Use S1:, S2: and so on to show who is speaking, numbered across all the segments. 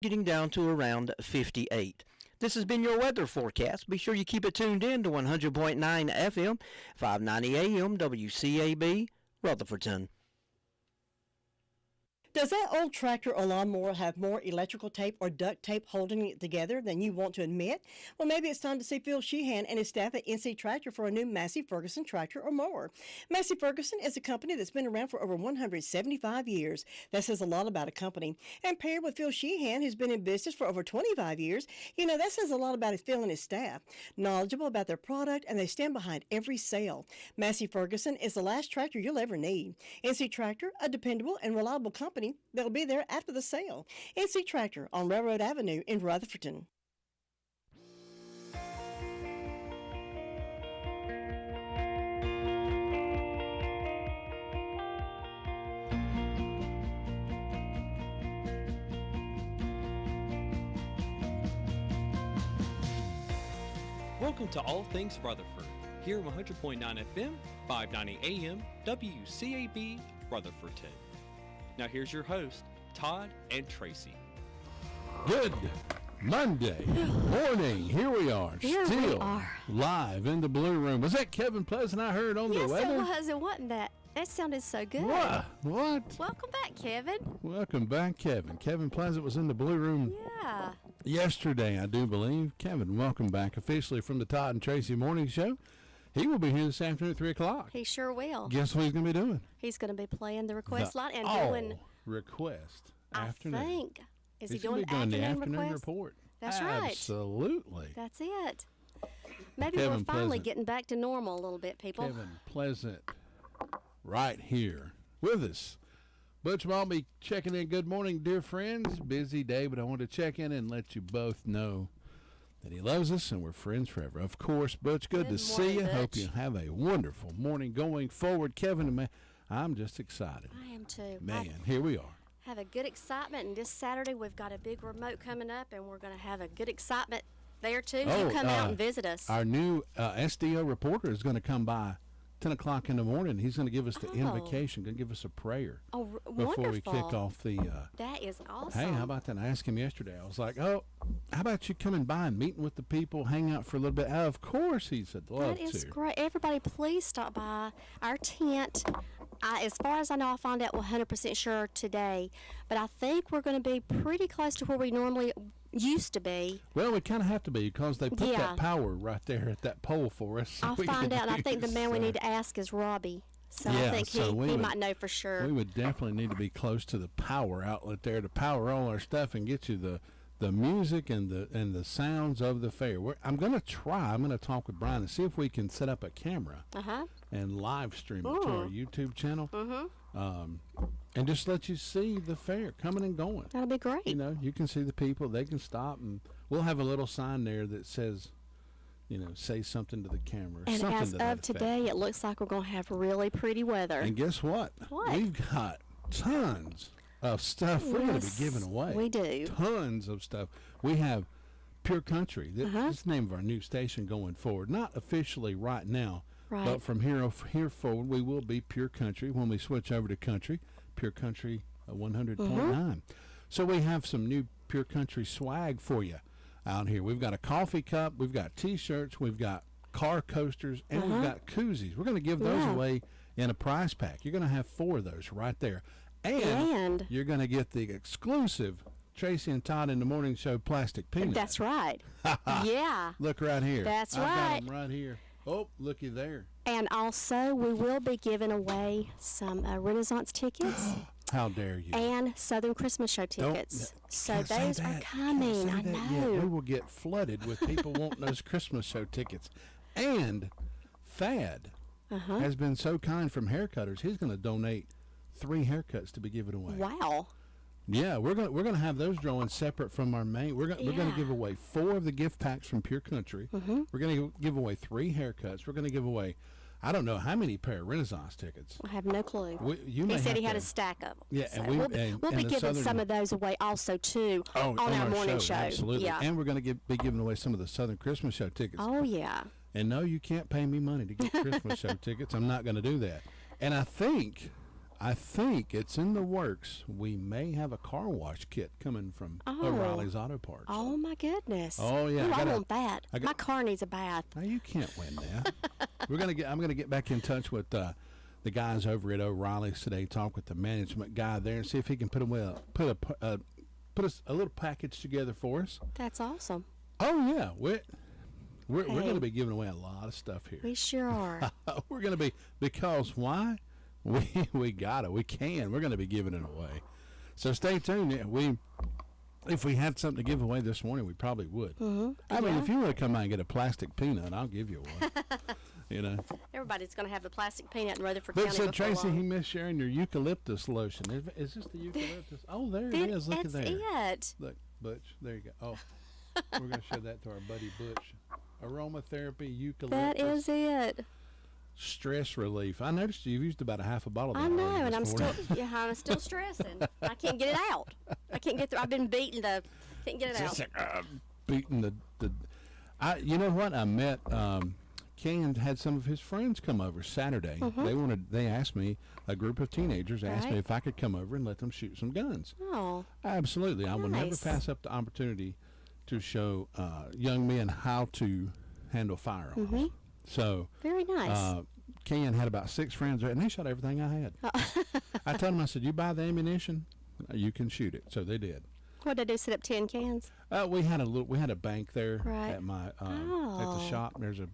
S1: getting down to around 58. This has been your weather forecast. Be sure you keep it tuned in to 100.9 FM, 590 AM, WCAB, Rutherford.
S2: Does that old tractor or lawnmower have more electrical tape or duct tape holding it together than you want to admit? Well, maybe it's time to see Phil Sheehan and his staff at NC Tractor for a new Massey Ferguson tractor or mower. Massey Ferguson is a company that's been around for over 175 years. That says a lot about a company. And paired with Phil Sheehan, who's been in business for over 25 years, that says a lot about his Phil and his staff. Knowledgeable about their product, and they stand behind every sale. Massey Ferguson is the last tractor you'll ever need. NC Tractor, a dependable and reliable company that'll be there after the sale. NC Tractor on Railroad Avenue in Rutherford.
S3: Welcome to All Things Rutherford, here on 100.9 FM, 590 AM, WCAB, Rutherfordton. Now here's your host, Todd and Tracy.
S4: Good Monday morning. Here we are. Still live in the Blue Room. Was that Kevin Pleasant I heard on the weather?
S5: Yes, it was. It wasn't that. That sounded so good.
S4: What?
S5: Welcome back, Kevin.
S4: Welcome back, Kevin. Kevin Pleasant was in the Blue Room yesterday, I do believe. Kevin, welcome back officially from the Todd and Tracy Morning Show. He will be here this afternoon at 3 o'clock.
S5: He sure will.
S4: Guess what he's going to be doing?
S5: He's going to be playing the request line and doing...
S4: request
S5: afternoon. I think. Is he
S4: doing
S5: the
S4: afternoon report?
S5: That's right.
S4: Absolutely.
S5: That's it. Maybe
S4: Kevin
S5: we're finally
S4: Pleasant.
S5: Getting back to normal a little bit, people.
S4: Kevin Pleasant right here with us. Butch will be checking in. Good morning, dear friends. Busy day, but I want to check in and let you both know that he loves us and we're friends forever. Of course, Butch, good to see you.
S5: Butch.
S4: Hope you have a wonderful morning going forward. Kevin and me, I'm just excited.
S5: I am too.
S4: Man, here we are.
S5: Have a good excitement, and this Saturday we've got a big remote coming up, and we're going to have a good excitement there too. You come out and visit us.
S4: Our new SDO reporter is going to come by 10 o'clock in the morning. He's going to give us the invocation, going to give us a prayer before we kick off the...
S5: that is awesome.
S4: Hey, how about that? I asked him yesterday. I was like, how about you coming by and meeting with the people, hang out for a little bit? Of course, he said, love to.
S5: That is great. Everybody, please stop by our tent. As far as I know, I'll find out 100% sure today, but I think we're going to be pretty close to where we normally used to be.
S4: Well, we kind of have to be because they put that power right there at that pole for us.
S5: I'll find out. And I think the man we need to ask is Robbie. So I think he might know for sure.
S4: We would definitely need to be close to the power outlet there to power all our stuff and get you the music and the sounds of the fair. I'm going to talk with Brian and see if we can set up a camera and live stream it to our YouTube channel. And just let you see the fair coming and going.
S5: That'll be great.
S4: You can see the people. They can stop, and we'll have a little sign there that says, say something to the camera.
S5: And
S4: something
S5: as
S4: to that
S5: of today,
S4: effect.
S5: It looks like we're going to have really pretty weather.
S4: And guess what?
S5: What?
S4: We've got tons of stuff we're going to be giving away.
S5: We do.
S4: Tons of stuff. We have Pure Country. That's the name of our new station going forward. Not officially right now, but from here forward, we will be Pure Country when we switch over to country. Pure Country 100.9. So we have some new Pure Country swag for you out here. We've got a coffee cup, we've got T-shirts, we've got car coasters, and we've got koozies. We're going to give those away in a prize pack. You're going to have 4 of those right there. And you're going to get the exclusive Tracy and Todd in the Morning Show plastic peanut.
S5: That's right. Yeah.
S4: Look right here.
S5: That's
S4: I
S5: right.
S4: got them right here. Oh, looky there.
S5: And also, we will be giving away some Renaissance tickets.
S4: How dare you?
S5: And Southern Christmas Show tickets. So those are coming. I know.
S4: Yet. We will get flooded with people wanting those Christmas Show tickets. And Thad has been so kind from Haircutters. He's going to donate 3 haircuts to be given away.
S5: Wow.
S4: Yeah, we're gonna have those drawing separate from our main. We're gonna give away 4 of the gift packs from Pure Country. We're gonna give away 3 haircuts. We're gonna give away, I don't know how many pair of Renaissance tickets.
S5: I have no clue.
S4: He
S5: said he had a stack of them.
S4: Yeah,
S5: so
S4: and
S5: we'll be giving some of those away also too on our morning show.
S4: Absolutely.
S5: Yeah.
S4: And we're gonna be giving away some of the Southern Christmas Show tickets.
S5: Oh yeah.
S4: And no, you can't pay me money to get Christmas Show tickets. I'm not gonna do that. And I think I think it's in the works. We may have a car wash kit coming from O'Reilly's Auto Parts.
S5: Oh my goodness.
S4: Oh yeah,
S5: Ooh, I want that. My car needs a bath.
S4: Now you can't win that. I'm gonna get back in touch with the guys over at O'Reilly's today. Talk with the management guy there and see if he can put a little package together for us.
S5: That's awesome.
S4: Oh yeah, we're going to be giving away a lot of stuff here.
S5: We sure are.
S4: We're going to be, because why? We got it. We can. We're going to be giving it away. So stay tuned. If we had something to give away this morning, we probably would.
S5: Mm-hmm.
S4: I mean, if you want to come out and get a plastic peanut, I'll give you one. You know.
S5: Everybody's going to have the plastic peanut in Rutherford
S4: But
S5: County.
S4: so Tracy, he missed sharing your eucalyptus lotion. Is this the eucalyptus? Oh, there it is. Look at there.
S5: That's it.
S4: Look, Butch. There you go. Oh, we're going to show that to our buddy Butch. Aromatherapy eucalyptus.
S5: That is it.
S4: Stress relief. I noticed you've used about a half a bottle of that.
S5: I know,
S4: already
S5: and
S4: this
S5: I'm still stressing. I can't get it out. I can't get through. I've been beating can't get it out.
S4: Beating the. You know what? I met. Ken had some of his friends come over Saturday. They asked me, a group of teenagers asked me if I could come over and let them shoot some guns.
S5: Oh.
S4: Absolutely. I will never pass up the opportunity to show young men how to handle firearms. So
S5: very nice.
S4: Ken had about 6 friends there, and they shot everything I had. I told them, I said, you buy the ammunition, you can shoot it. So they did.
S5: What did they do? Set up 10 cans?
S4: We had a bank there at my at
S5: Oh.
S4: the shop. There's a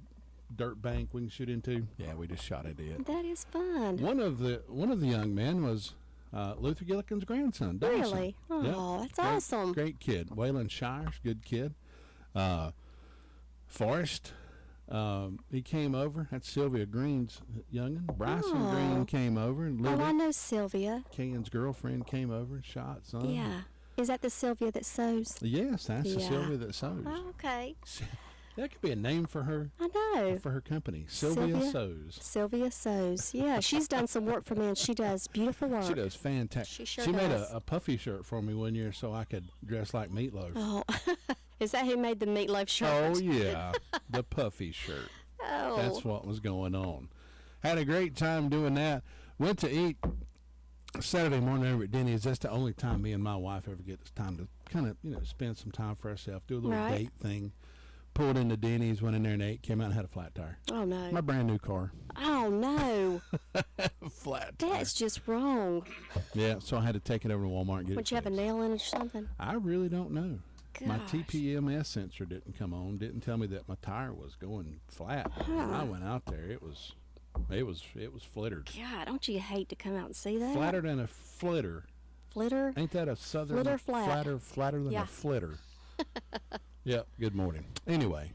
S4: dirt bank we can shoot into. Yeah, we just shot at it.
S5: That is fun.
S4: One of the young men was Luther Gillikin's grandson, Dawson.
S5: Really? Oh, that's awesome.
S4: Great kid. Waylon Shires, good kid. Forrest, he came over. That's Sylvia Green's youngin. Bryson Green came over. And
S5: I know Sylvia.
S4: Ken's girlfriend came over and shot some.
S5: Yeah. Is that the Sylvia that sews?
S4: Yes, that's the Sylvia that sews.
S5: Oh, okay.
S4: That could be a name for her.
S5: I know.
S4: For her company, Sylvia Sews.
S5: Sylvia Sews. Yeah, she's done some work for me, and she does beautiful work.
S4: She does fantastic.
S5: She
S4: made
S5: does.
S4: a puffy shirt for me one year so I could dress like Meatloaf.
S5: Oh, is that who made the meatloaf shirt?
S4: Oh yeah, the puffy shirt.
S5: Oh,
S4: that's what was going on. Had a great time doing that. Went to eat Saturday morning over at Denny's. That's the only time me and my wife ever get time to kind of spend some time for ourselves, do a little date thing. Pulled into Denny's, went in there and ate, came out and had a flat tire.
S5: Oh, no.
S4: My brand new car.
S5: Oh, no.
S4: Flat tire.
S5: That's just wrong.
S4: Yeah, so I had to take it over to Walmart and get it
S5: Would you have a nail in it or something?
S4: I really don't know.
S5: Gosh.
S4: My TPMS sensor didn't come on, didn't tell me that my tire was going flat. When I went out there, it was flittered.
S5: God, don't you hate to come out and see that?
S4: Flatter than a flitter.
S5: Flitter?
S4: Ain't that a southern?
S5: Flitter flat.
S4: Flatter than a flitter. Yep, good morning. Anyway,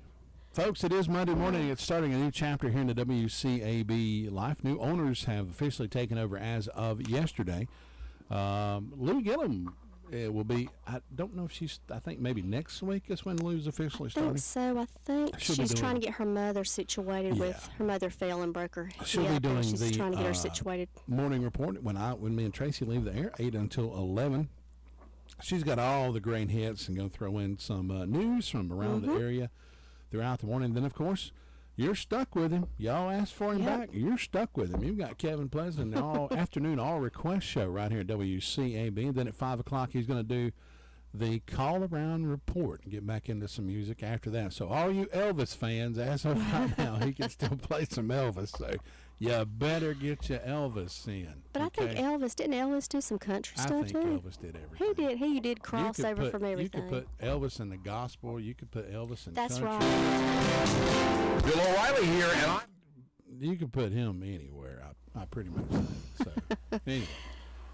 S4: folks, it is Monday morning. It's starting a new chapter here in the WCAB life. New owners have officially taken over as of yesterday. Lou Gillum will be, I don't know if I think maybe next week is when Lou's officially starting.
S5: I think so. I think she's trying to get her mother situated with, her mother fell and broke her
S4: She'll be doing
S5: she's trying to get her situated.
S4: Morning report when me and Tracy leave the air, 8 until 11. She's got all the great hits and going to throw in some news from around the area throughout the morning. Then, of course, you're stuck with him. Y'all asked for him back. You're stuck with him. You've got Kevin Pleasant all afternoon, all request show right here at WCAB. And then at 5 o'clock, he's going to do the call around report and get back into some music after that. So all you Elvis fans, as of right now, he can still play some Elvis. So you better get your Elvis in.
S5: But I think didn't Elvis do some country stuff too?
S4: I think Elvis did everything.
S5: He did. He did crossover from everything.
S4: You could put Elvis in the gospel. You could put Elvis in
S5: country.
S4: Right.
S6: Bill O'Reilly here, and
S4: you could put him anywhere. I pretty much think. So anyway.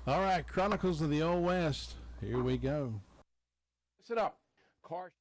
S4: All right, Chronicles of the Old West. Here we go.
S6: sit up. Car.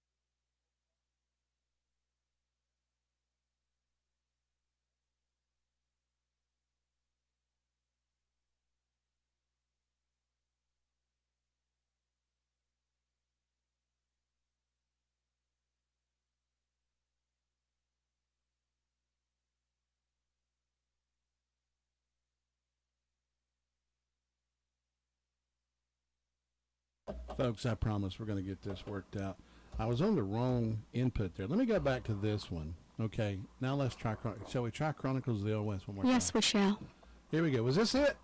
S4: Folks, I promise we're going to get this worked out. I was on the wrong input there. Let me go back to this one. Okay, now let's try. Shall we try Chronicles of the Old West one more time?
S5: Yes, we shall.
S4: Here we go. Was this it?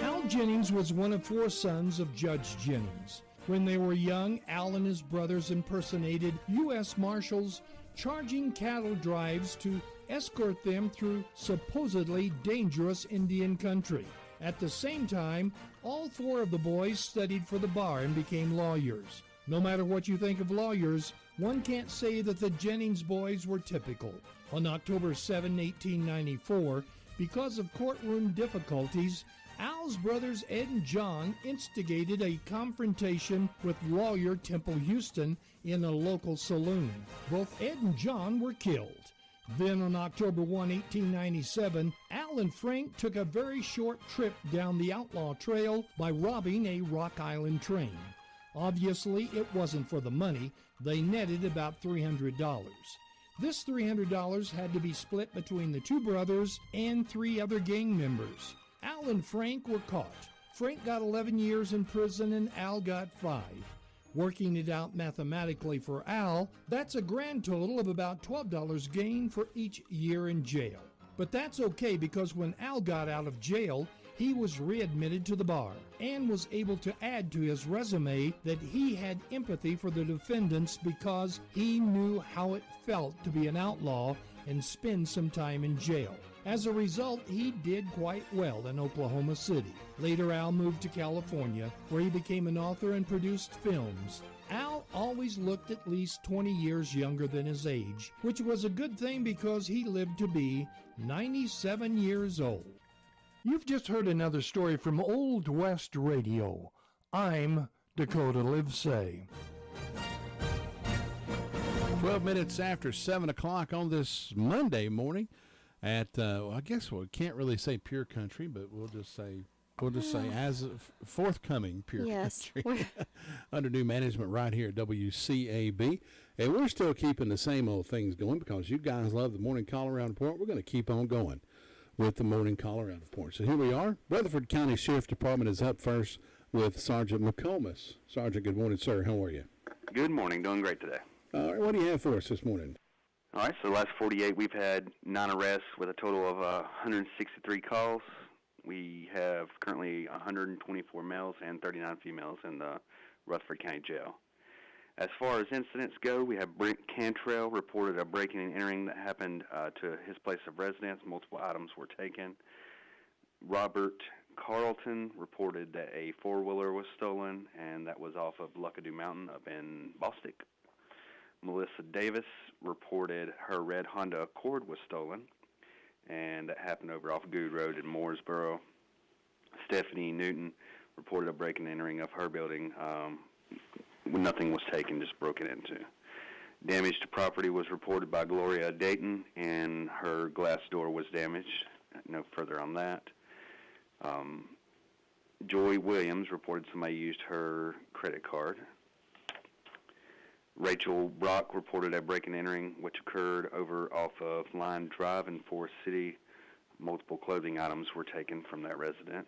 S7: Al Jennings was one of 4 sons of Judge Jennings. When they were young, Al and his brothers impersonated U.S. Marshals, charging cattle drives to escort them through supposedly dangerous Indian country. At the same time, all 4 of the boys studied for the bar and became lawyers. No matter what you think of lawyers, one can't say that the Jennings boys were typical. On October 7, 1894, because of courtroom difficulties, Al's brothers Ed and John instigated a confrontation with lawyer Temple Houston in a local saloon. Both Ed and John were killed. Then on October 1, 1897, Al and Frank took a very short trip down the outlaw trail by robbing a Rock Island train. Obviously, it wasn't for the money. They netted about $300. This $300 had to be split between the 2 brothers and 3 other gang members. Al and Frank were caught. Frank got 11 years in prison and Al got 5. Working it out mathematically for Al, that's a grand total of about $12 gain for each year in jail. But that's okay because when Al got out of jail, he was readmitted to the bar and was able to add to his resume that he had empathy for the defendants because he knew how it felt to be an outlaw and spend some time in jail. As a result, he did quite well in Oklahoma City. Later, Al moved to California, where he became an author and produced films. Al always looked at least 20 years younger than his age, which was a good thing because he lived to be 97 years old. You've just heard another story from Old West Radio. I'm Dakota Livesay.
S4: 12 minutes after 7 o'clock on this Monday morning at, I guess we can't really say Pure Country, but we'll just say as of forthcoming Pure Country under new management right here at WCAB. And we're still keeping the same old things going because you guys love the Morning Call Around Report. We're going to keep on going with the Morning Call Around Report. So here we are. Rutherford County Sheriff's Department is up first with Sergeant McComas. Sergeant, good morning, sir. How are you?
S8: Good morning. Doing great today.
S4: All right. What do you have for us this morning?
S8: All right. So the last 48, we've had 9 arrests with a total of 163 calls. We have currently 124 males and 39 females in the Rutherford County Jail. As far as incidents go, we have Brent Cantrell reported a breaking and entering that happened to his place of residence. Multiple items were taken. Robert Carlton reported that a four-wheeler was stolen, and that was off of Luckadoo Mountain up in Bostic. Melissa Davis reported her red Honda Accord was stolen, and that happened over off Good Road in Mooresboro. Stephanie Newton reported a breaking and entering of her building when nothing was taken, just broken into. Damage to property was reported by Gloria Dayton, and her glass door was damaged. No further on that. Joy Williams reported somebody used her credit card. Rachel Brock reported a break and entering which occurred over off of Line Drive in Forest City. Multiple clothing items were taken from that residence.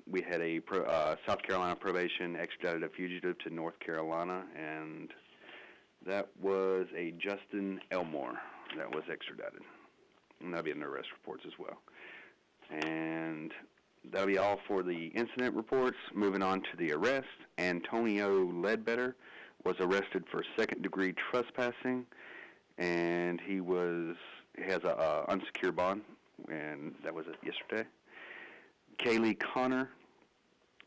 S8: We had a South Carolina probation extradited a fugitive to North Carolina, and that was a Justin Elmore that was extradited. And that'll be in the arrest reports as well. And that'll be all for the incident reports. Moving on to the arrest, Antonio Ledbetter was arrested for second-degree trespassing, and he has a unsecured bond, and that was yesterday. Kaylee Connor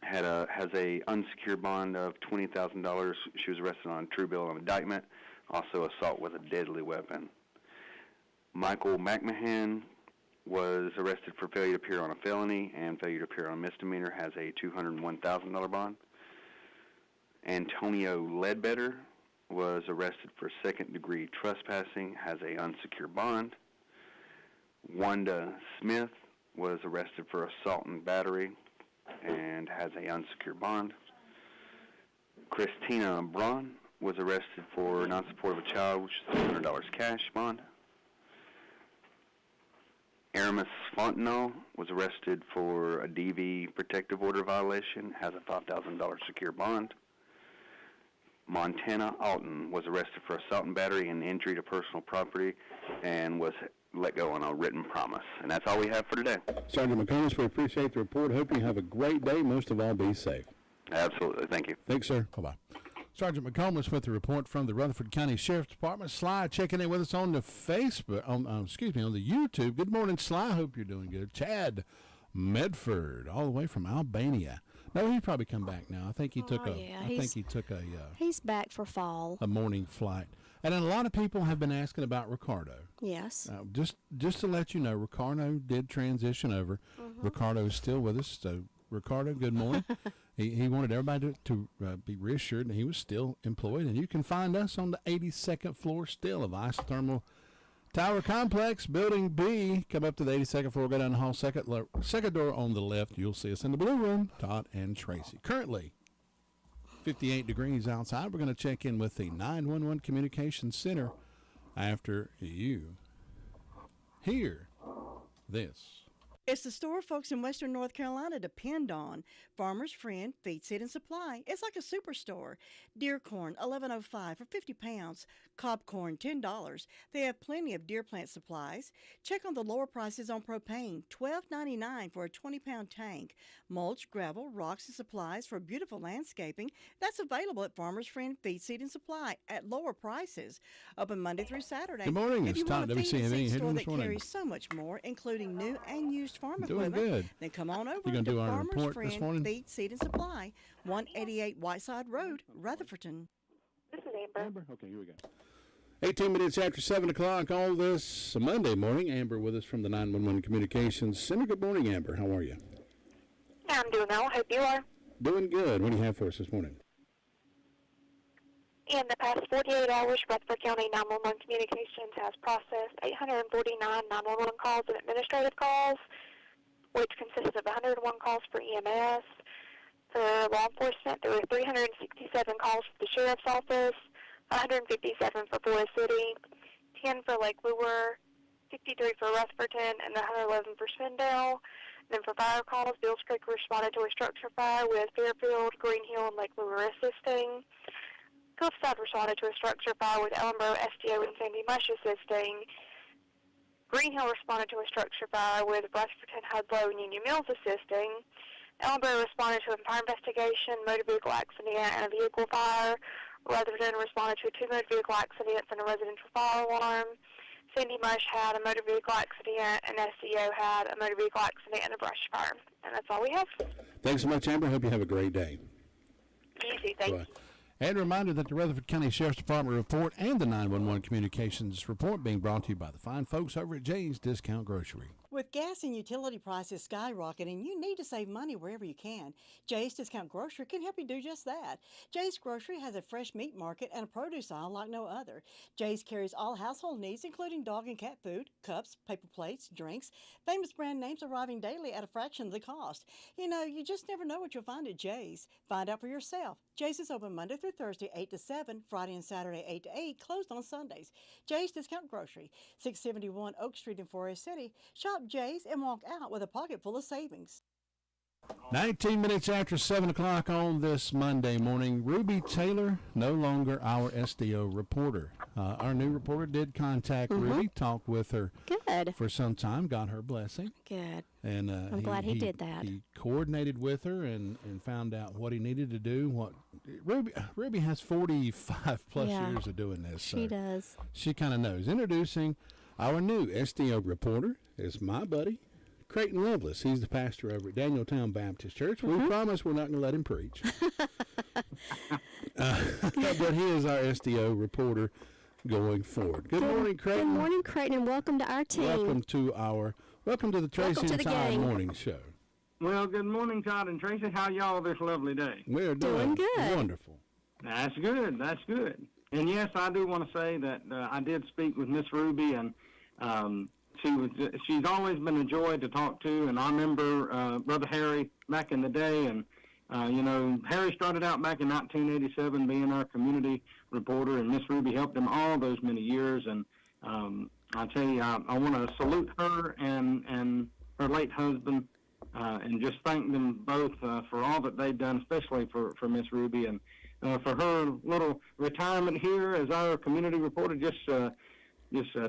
S8: has a unsecured bond of $20,000. She was arrested on a true bill of indictment, also assault with a deadly weapon. Michael McMahon was arrested for failure to appear on a felony and failure to appear on a misdemeanor, has a $201,000 bond. Antonio Ledbetter was arrested for second-degree trespassing, has a unsecured bond. Wanda Smith was arrested for assault and battery and has a unsecured bond. Christina Braun was arrested for non-support of a child, which is $100 cash bond. Aramis Fontenot was arrested for a DV protective order violation, has a $5,000 secure bond. Montana Alton was arrested for assault and battery and injury to personal property and was let go on a written promise. And that's all we have for today.
S9: Sergeant McComas, we appreciate the report. Hope you have a great day. Most of all, be safe.
S8: Absolutely. Thank you.
S4: Thanks, sir. Bye-bye. Sergeant McComas with the report from the Rutherford County Sheriff's Department. Sly checking in with us on the Facebook, on the YouTube. Good morning, Sly. Hope you're doing good. Chad Medford, all the way from Albania. No, he'd probably come back now. I think he took
S5: He's back for fall.
S4: A morning flight. And then a lot of people have been asking about Ricardo.
S5: Yes.
S4: Just to let you know, Ricardo did transition over. Ricardo is still with us. So, Ricardo, good morning. He wanted everybody to be reassured that he was still employed. And you can find us on the 82nd floor still of Isothermal Tower Complex, Building B. Come up to the 82nd floor, go down the hall, second door on the left. You'll see us in the blue room, Todd and Tracy. Currently, 58 degrees outside. We're going to check in with the 911 Communications Center after you hear this.
S2: It's the store folks in Western North Carolina depend on. Farmer's Friend Feed, Seed, and Supply. It's like a superstore. Deer corn, $11.05 for 50 pounds. Cob corn, $10. They have plenty of deer plant supplies. Check on the lower prices on propane, $12.99 for a 20-pound tank. Mulch, gravel, rocks, and supplies for beautiful landscaping. That's available at Farmer's Friend Feed, Seed, and Supply at lower prices. Open Monday through Saturday.
S4: Good morning.
S2: If
S4: It's
S2: you want
S4: Todd,
S2: a feed and
S4: WCAB,
S2: seed
S4: here
S2: store
S4: this
S2: that
S4: morning.
S2: carries so much more, including new and used farm
S4: Doing
S2: equipment,
S4: good.
S2: then come on over
S4: You gonna
S2: to
S4: do our
S2: Farmer's
S4: report
S2: Friend
S4: this morning?
S2: Feed, Seed, and Supply, 188 Whiteside Road, Rutherford.
S10: This is Amber.
S4: Okay, here we go. 18 minutes after 7 o'clock, all this Monday morning. Amber with us from the 911 Communications Center. Good morning, Amber. How are you?
S10: I'm doing well. Hope you are.
S4: Doing good. What do you have for us this morning?
S10: In the past 48 hours, Rutherford County 911 Communications has processed 849 911 calls and administrative calls, which consists of 101 calls for EMS. For law enforcement, there were 367 calls for the Sheriff's Office, 157 for Forest City, 10 for Lake Lure, 53 for Rutherford, and 111 for Spindale. Then for fire calls, Bills Creek responded to a structure fire with Fairfield, Green Hill, and Lake Lure assisting. Cliffside responded to a structure fire with Ellenboro, STO, and Sandy Mush assisting. Green Hill responded to a structure fire with Rutherford, Hudlow, and Union Mills assisting. Ellenboro responded to a fire investigation, motor vehicle accident, and a vehicle fire. Rutherford responded to 2 motor vehicle accidents and a residential fire alarm. Sandy Mush had a motor vehicle accident, and SCO had a motor vehicle accident and a brush fire. And that's all we have.
S4: Thanks so much, Amber. Hope you have a great day.
S10: You too. Thank you.
S4: And a reminder that the Rutherford County Sheriff's Department report and the 911 Communications report being brought to you by the fine folks over at Jay's Discount Grocery.
S2: With gas and utility prices skyrocketing, you need to save money wherever you can. Jay's Discount Grocery can help you do just that. Jay's Grocery has a fresh meat market and a produce aisle like no other. Jay's carries all household needs, including dog and cat food, cups, paper plates, drinks, famous brand names arriving daily at a fraction of the cost. You know, you just never know what you'll find at Jay's. Find out for yourself. Jay's is open Monday through Thursday, 8 to 7, Friday and Saturday, 8 to 8, closed on Sundays. Jay's Discount Grocery, 671 Oak Street in Forest City. Shop Jay's and walk out with a pocket full of savings.
S4: 19 minutes after 7 o'clock on this Monday morning, Ruby Taylor, no longer our SDO reporter. Our new reporter did contact Ruby, talked with her for some time, got her blessing.
S5: Good.
S4: And
S5: I'm glad he did that.
S4: He coordinated with her and found out what he needed to do. Ruby has 45 plus years of doing this.
S5: She does.
S4: She kind of knows. Introducing our new SDO reporter is my buddy, Creighton Lovelace. He's the pastor over at Danieltown Baptist Church. We promise we're not going to let him preach. But he is our SDO reporter going forward. Good morning, Creighton.
S5: Good morning, Creighton, and welcome to our team.
S4: Welcome to the Tracy and Todd Morning Show.
S11: Well, good morning, Todd and Tracy. How y'all this lovely day?
S4: We're doing
S5: good.
S4: Wonderful.
S11: That's good. That's good. And yes, I do want to say that I did speak with Miss Ruby, and she's always been a joy to talk to. And I remember Brother Harry back in the day, and Harry started out back in 1987 being our community reporter, and Miss Ruby helped him all those many years. And I tell you, I want to salute her and her late husband, and just thank them both for all that they've done, especially for Miss Ruby. And for her little retirement here as our community reporter. Just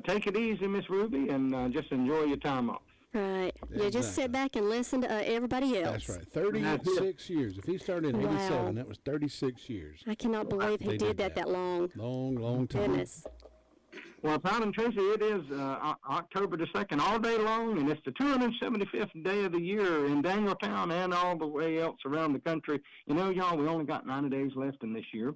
S11: take it easy, Miss Ruby, and just enjoy your time off.
S5: Right. Exactly. You just sit back and listen to everybody else.
S4: That's right. 36 years. If he started in 87, that was 36 years.
S5: I cannot believe he did that long.
S4: Long time.
S5: Goodness.
S11: Well, Todd and Tracy, it is October the 2nd all day long, and it's the 275th day of the year in Danieltown and all the way else around the country. You know, y'all, we only got 90 days left in this year.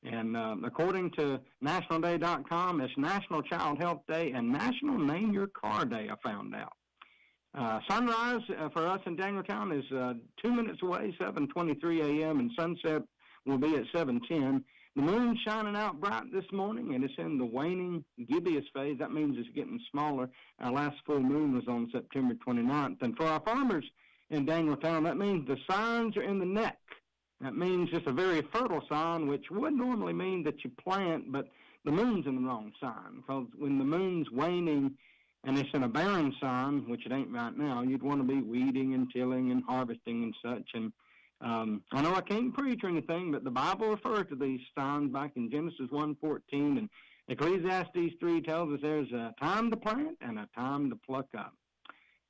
S11: And according to nationalday.com, it's National Child Health Day and National Name Your Car Day, I found out. Sunrise for us in Danieltown is 2 minutes away, 7:23 a.m., and sunset will be at 7:10. The moon's shining out bright this morning, and it's in the waning gibbous phase. That means it's getting smaller. Our last full moon was on September 29th. And for our farmers in Danieltown, that means the signs are in the neck. That means it's a very fertile sign, which would normally mean that you plant, but the moon's in the wrong sign. Because when the moon's waning and it's in a barren sign, which it ain't right now, you'd want to be weeding and tilling and harvesting and such. And I know I can't preach or anything, but the Bible refers to these signs back in Genesis 1:14, and Ecclesiastes 3 tells us there's a time to plant and a time to pluck up.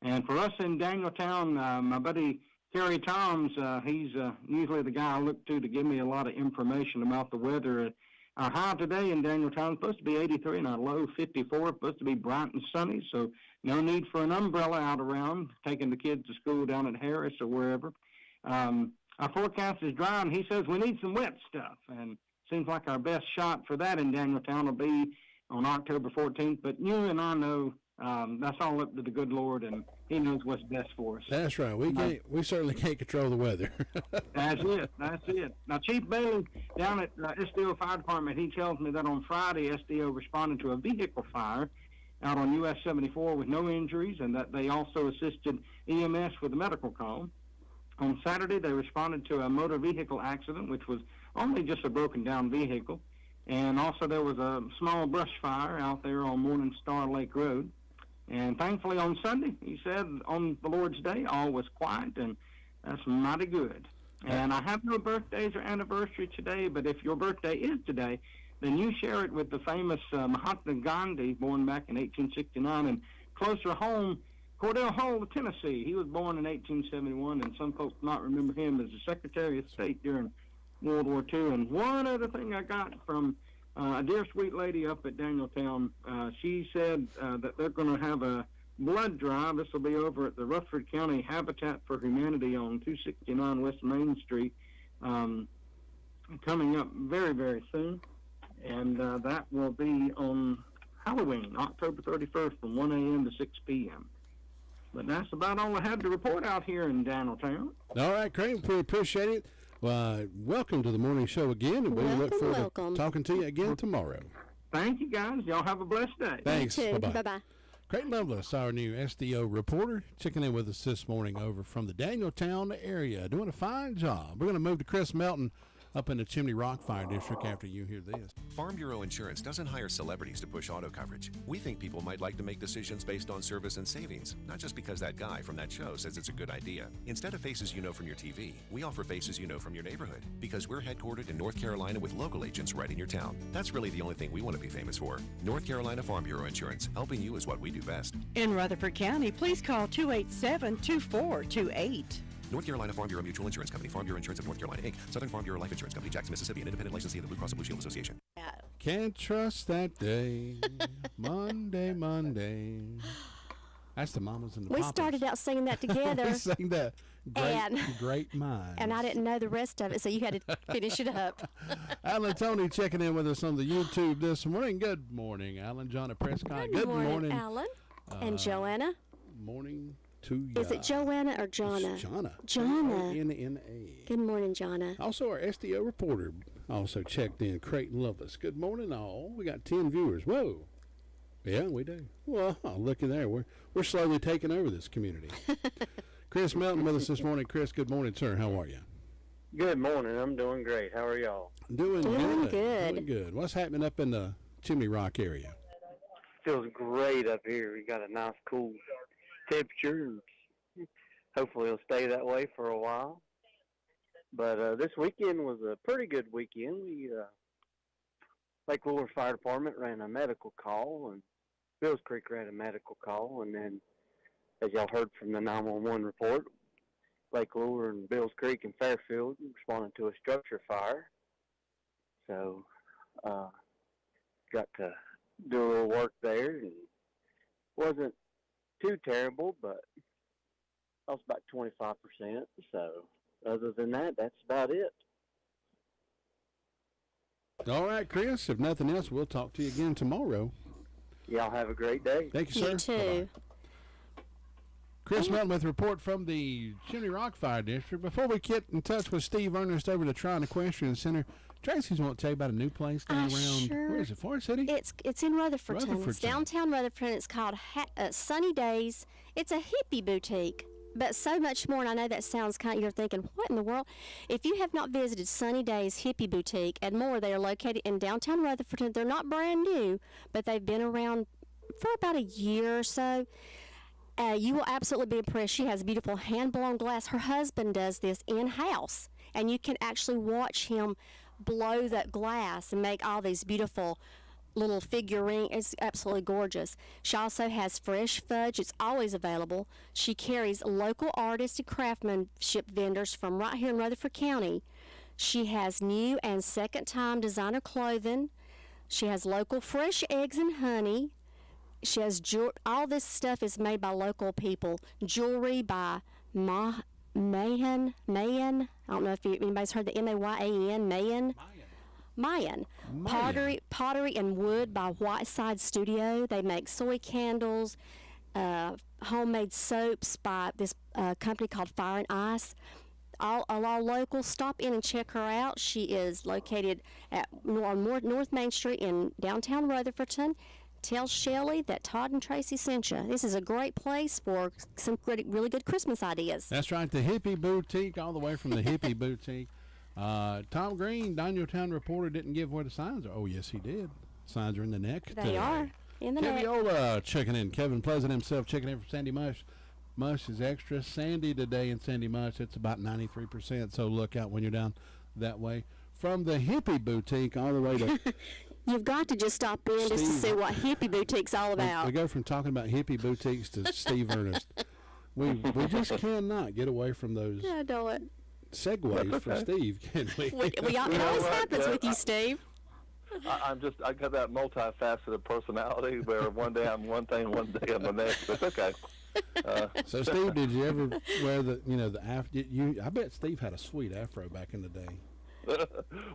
S11: And for us in Danieltown, my buddy Kerry Toms, he's usually the guy I look to give me a lot of information about the weather. Our high today in Danieltown is supposed to be 83 and our low 54, supposed to be bright and sunny, so no need for an umbrella out around, taking the kids to school down at Harris or wherever. Our forecast is dry, and he says we need some wet stuff, and seems like our best shot for that in Danieltown will be on October 14th, but you and I know that's all up to the good Lord, and he knows what's best for us.
S4: That's right. We certainly can't control the weather.
S11: That's it. Now, Chief Bailey down at SDO Fire Department, he tells me that on Friday, SDO responded to a vehicle fire out on US 74 with no injuries, and that they also assisted EMS with a medical call. On Saturday, they responded to a motor vehicle accident, which was only just a broken-down vehicle. And also there was a small brush fire out there on Morning Star Lake Road. And thankfully on Sunday, he said, on the Lord's Day, all was quiet, and that's mighty good. And I have no birthdays or anniversary today, but if your birthday is today, then you share it with the famous Mahatma Gandhi, born back in 1869, and closer home, Cordell Hull of Tennessee. He was born in 1871, and some folks might remember him as the Secretary of State during World War II. And one other thing I got from a dear sweet lady up at Danieltown, she said that they're going to have a blood drive. This will be over at the Rutherford County Habitat for Humanity on 269 West Main Street, coming up very, very soon. And that will be on Halloween, October 31st from 1 a.m. to 6 p.m. But that's about all I had to report out here in Danieltown.
S4: All right, Craig, we appreciate it. Well, welcome to the morning show again, and we look forward to talking to you again tomorrow.
S11: Thank you, guys. Y'all have a blessed day.
S4: Thanks. Bye-bye.
S5: Bye-bye.
S4: Craig Lovelace, our new SDO reporter, checking in with us this morning over from the Danieltown area, doing a fine job. We're going to move to Chris Melton up in the Chimney Rock Fire District after you hear this.
S12: Farm Bureau Insurance doesn't hire celebrities to push auto coverage. We think people might like to make decisions based on service and savings, not just because that guy from that show says it's a good idea. Instead of faces you know from your TV, we offer faces you know from your neighborhood, because we're headquartered in North Carolina with local agents right in your town. That's really the only thing we want to be famous for. North Carolina Farm Bureau Insurance, helping you is what we do best.
S13: In Rutherford County, please call 287-2428.
S12: North Carolina Farm Bureau Mutual Insurance Company, Farm Bureau Insurance of North Carolina, Inc., Southern Farm Bureau Life Insurance Company, Jackson, Mississippi, an independent licensee of the Blue Cross and Blue Shield Association.
S4: Can't trust that day, Monday. That's the mamas and the
S5: We
S4: papas.
S5: started out singing that together.
S4: We sang that great mind.
S5: And I didn't know the rest of it, so you had to finish it up.
S4: Alan Tony checking in with us on the YouTube this morning. Good morning, Alan. Johnny Prescott.
S5: Good morning, Alan. And Joanna.
S4: Morning to you.
S5: Is it Joanna or Jonna?
S4: It's Jonna.
S5: Jonna.
S4: Jonna.
S5: Good morning, Jonna.
S4: Also, our SDO reporter also checked in, Creighton Lovelace. Good morning, all. We got 10 viewers. Whoa. Yeah, we do. Well, looky there. We're slowly taking over this community. Chris Melton with us this morning. Chris, good morning, sir. How are you?
S14: Good morning. I'm doing great. How are y'all?
S4: Doing good. Doing good. What's happening up in the Chimney Rock area?
S14: Feels great up here. We got a nice, cool temperature. Hopefully it'll stay that way for a while. But this weekend was a pretty good weekend. We Lake Lure Fire Department ran a medical call, and Bills Creek ran a medical call, and then, as y'all heard from the 911 report, Lake Lure and Bills Creek and Fairfield responded to a structure fire. So, got to do a little work there, and wasn't too terrible, but I was about 25%. So, other than that, that's about it.
S4: All right, Chris. If nothing else, we'll talk to you again tomorrow.
S14: Y'all have a great day.
S4: Thank you, sir.
S5: You too.
S4: Bye-bye. Chris Melton with a report from the Chimney Rock Fire District. Before we get in touch with Steve Ernest over to Tryon Equestrian Center, Tracy's want to tell you about a new place down around.
S5: Sure.
S4: Where is it? Forest City?
S5: It's in Rutherford. It's downtown Rutherford. It's called Sunny Days. It's a hippie boutique, but so much more. And I know that sounds kind of, you're thinking, what in the world? If you have not visited Sunny Days Hippie Boutique and more, they are located in downtown Rutherford. They're not brand new, but they've been around for about a year or so. You will absolutely be impressed. She has beautiful hand-blown glass. Her husband does this in-house, and you can actually watch him blow that glass and make all these beautiful little figurine. It's absolutely gorgeous. She also has fresh fudge. It's always available. She carries local artists and craftsmanship vendors from right here in Rutherford County. She has new and second-time designer clothing. She has local fresh eggs and honey. She has all this stuff is made by local people. Jewelry by Mayan. I don't know if anybody's heard the Mayan. Mayan. Pottery and wood by Whiteside Studio. They make soy candles, homemade soaps by this company called Fire and Ice. All local. Stop in and check her out. She is located on North Main Street in downtown Rutherford. Tell Shelley that Todd and Tracy sent you. This is a great place for some really good Christmas ideas.
S4: That's right, the Hippie Boutique, all the way from the Hippie Boutique. Tom Green, Danieltown reporter, didn't give where the signs are. Oh, yes, he did. Signs are in the neck.
S5: They are in the neck.
S4: Keviola checking in. Kevin Pleasant himself checking in from Sandy Mush. Mush is extra sandy today in Sandy Mush. It's about 93%, so look out when you're down that way. From the Hippie Boutique all the way to...
S5: You've got to just stop in just to see what Hippie Boutique's all about.
S4: We go from talking about hippie boutiques to Steve Ernest. We just cannot get away from those segues from Steve, can we?
S5: It always happens with you, Steve.
S15: I got that multifaceted personality where one day I'm one thing, one day I'm the next. But it's okay.
S4: So, Steve, did you ever wear the afro? I bet Steve had a sweet afro back in the day.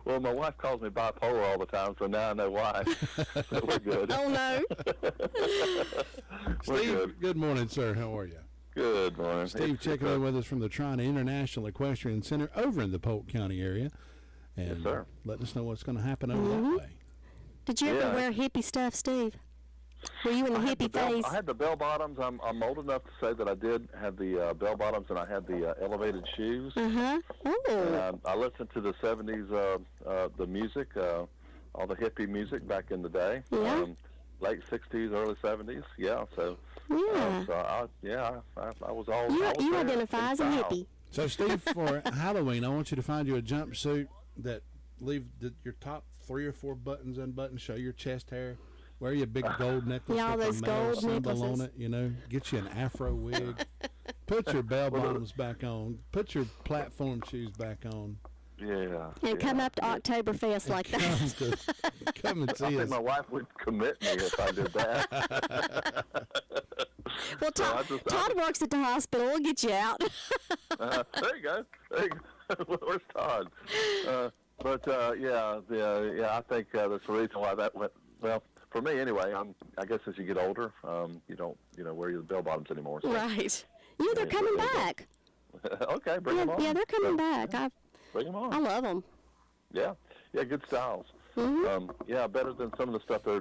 S15: Well, my wife calls me bipolar all the time, so now I know why. So we're good.
S5: Oh, no.
S4: Steve, good morning, sir. How are you?
S15: Good morning.
S4: Steve checking in with us from the Tryon International Equestrian Center over in the Polk County area. And
S15: yes, sir.
S4: Letting us know what's going to happen over that way.
S5: Did you ever wear hippie stuff, Steve? Were you in the hippie phase?
S15: I had the bell bottoms. I'm old enough to say that I did have the bell bottoms, and I had the elevated shoes.
S5: Oh.
S15: And, I listened to the 70s, the music, all the hippie music back in the day.
S5: Yeah.
S15: Late 60s, early 70s. Yeah. So.
S5: Yeah.
S15: I was all.
S5: You identify as a hippie.
S4: So, Steve, for Halloween, I want you to find you a jumpsuit that leave your top 3 or 4 buttons unbuttoned, show your chest hair. Wear your big gold necklace with
S5: those
S4: a male
S5: gold
S4: symbol
S5: necklaces
S4: on it, Get you an afro wig. Put your bell bottoms back on. Put your platform shoes back on.
S15: Yeah.
S5: And come up to Oktoberfest like that.
S4: Come and see
S15: I
S4: us.
S15: think my wife would commit me if I did that.
S5: Well, Todd works at the hospital. We'll get you out.
S15: There you go. Where's Todd? I think that's the reason why that went. Well, for me anyway. I guess as you get older, you don't wear your bell bottoms anymore. So.
S5: Right. They're coming back.
S15: Okay, bring them on.
S5: Yeah, they're coming back.
S15: Bring them on.
S5: I love them.
S15: Yeah, good styles.
S5: Mm-hmm.
S15: Better than some of the stuff they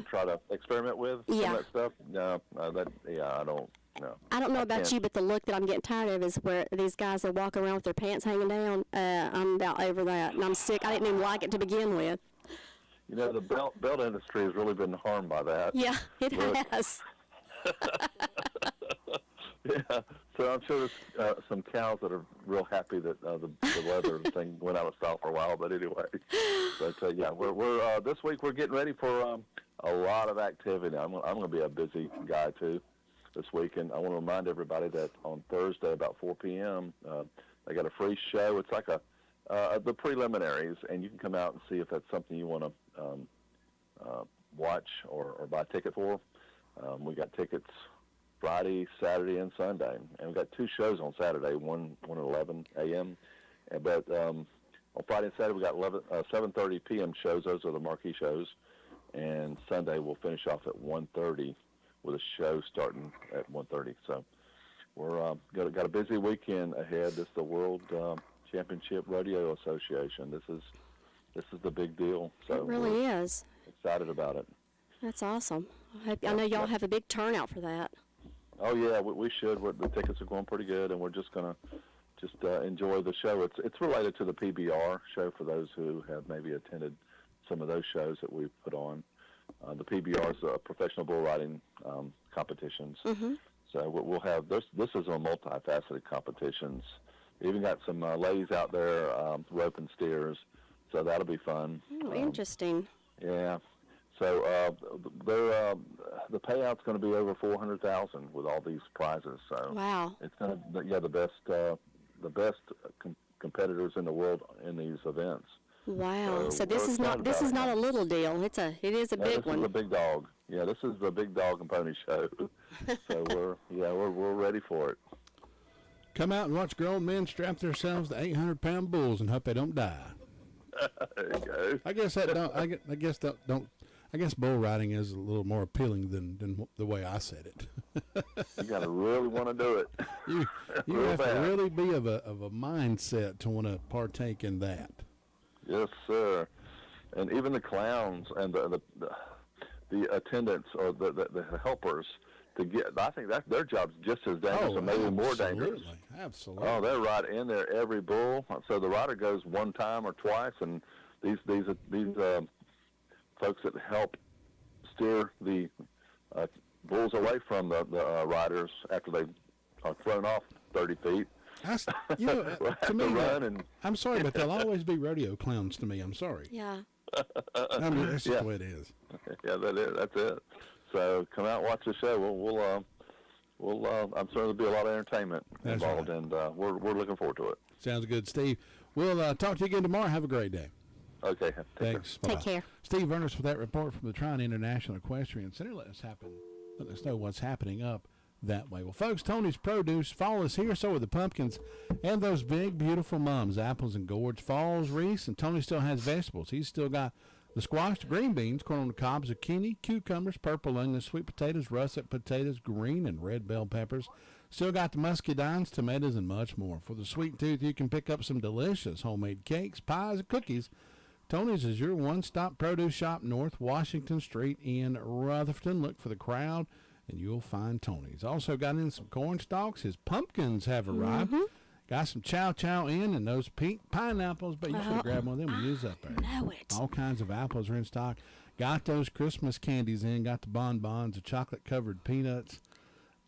S15: try to experiment with.
S5: Yeah.
S15: Some of that stuff. No, I don't. No.
S5: I don't know about you, but the look that I'm getting tired of is where these guys that walk around with their pants hanging down. I'm about over that, and I'm sick. I didn't even like it to begin with.
S15: The belt industry has really been harmed by that.
S5: Yeah, it has.
S15: Yeah, so I'm sure there's some cows that are real happy that the weather thing went out of style for a while. But anyway, yeah, we're this week we're getting ready for a lot of activity. I'm going to be a busy guy too this week, and I want to remind everybody that on Thursday about 4 p.m. They got a free show. It's like the preliminaries, and you can come out and see if that's something you want to watch or buy a ticket for. We got tickets Friday, Saturday, and Sunday, and we got 2 shows on Saturday, one at 11 a.m. But on Friday and Saturday we got 7:30 p.m. shows. Those are the marquee shows, and Sunday we'll finish off at 1:30 with a show starting at 1:30. So we're got a busy weekend ahead. This is the World Championship Rodeo Association. This is the big deal. So
S5: it really is.
S15: Excited about it.
S5: That's awesome. I know y'all have a big turnout for that.
S15: Oh yeah, we should. The tickets are going pretty good, and we're just gonna enjoy the show. It's related to the PBR show for those who have maybe attended some of those shows that we've put on. The PBR is professional bull riding competitions.
S5: Mm-hmm.
S15: So we'll have this. This is a multifaceted competitions. We even got some ladies out there roping steers, so that'll be fun.
S5: Oh, interesting.
S15: Yeah. So the payout's going to be over $400,000 with all these prizes. So
S5: wow,
S15: it's going to the best competitors in the world in these events.
S5: Wow. So this is not a little deal. It is a big one.
S15: This is a big dog. Yeah, this is the big dog and pony show. So we're ready for it.
S4: Come out and watch grown men strap themselves to 800-pound bulls and hope they don't die.
S15: There you go.
S4: I guess bull riding is a little more appealing than the way I said it.
S15: You got to really want to do it.
S4: You have to really be of a mindset to want to partake in that.
S15: Yes, sir. And even the clowns and the attendants or the helpers to get. I think that their job's just as dangerous, or maybe more dangerous.
S4: Absolutely.
S15: Oh, they're right in there every bull. So the rider goes one time or twice, and these folks that help steer the bulls away from the riders after they are thrown off 30 feet.
S4: To me, I'm sorry, but they'll always be rodeo clowns to me. I'm sorry.
S5: Yeah.
S4: I mean, that's just the way it is.
S15: Yeah, that's it. So come out and watch the show. We'll I'm sure there'll be a lot of entertainment involved, right. And we're looking forward to it.
S4: Sounds good, Steve. We'll talk to you again tomorrow. Have a great day.
S15: Okay.
S4: Thanks.
S5: Take care.
S4: Steve Ernest with that report from the Tryon International Equestrian Center. Let us know what's happening up that way. Well, folks, Tony's Produce. Fall is here, so are the pumpkins and those big, beautiful mums, apples and gourds, falls, wreaths, and Tony still has vegetables. He's still got the squash, green beans, corn on the cob, zucchini, cucumbers, purple onions, sweet potatoes, russet potatoes, green and red bell peppers. Still got the muscadines, tomatoes, and much more. For the sweet tooth, you can pick up some delicious homemade cakes, pies, and cookies. Tony's is your one-stop produce shop north Washington Street in Rutherford. Look for the crowd, and you'll find Tony's. Also got in some corn stalks. His pumpkins have arrived.
S5: Mm-hmm.
S4: Got some chow in and those pink pineapples, but you should have grabbed one of them when you was up there.
S5: Know it.
S4: All kinds of apples are in stock. Got those Christmas candies in. Got the bonbons, the chocolate-covered peanuts,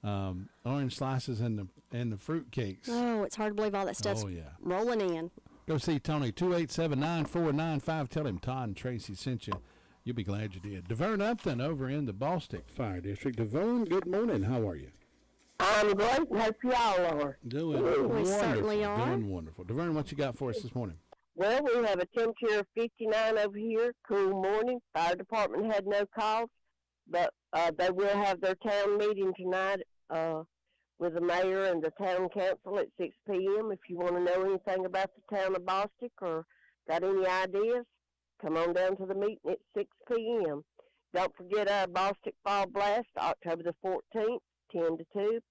S4: orange slices, and the fruit cakes.
S5: Oh, it's hard to believe all that stuff's rolling in.
S4: Go see Tony, 287-9495. Tell him Todd and Tracy sent you. You'll be glad you did. DeVern Upton over in the Ballstick Fire District. DeVern, good morning. How are you?
S16: I'm great. Hope y'all are.
S4: Doing
S5: we certainly are.
S4: Doing wonderful. DeVern, what you got for us this morning?
S16: Well, we have a temperature of 59 over here. Cool morning. Fire department had no calls, but they will have their town meeting tonight with the mayor and the town council at 6 p.m. If you want to know anything about the town of Bostic or got any ideas, come on down to the meeting at 6 p.m. Don't forget Bostic Fall Blast, October the 14th, 10 to 2.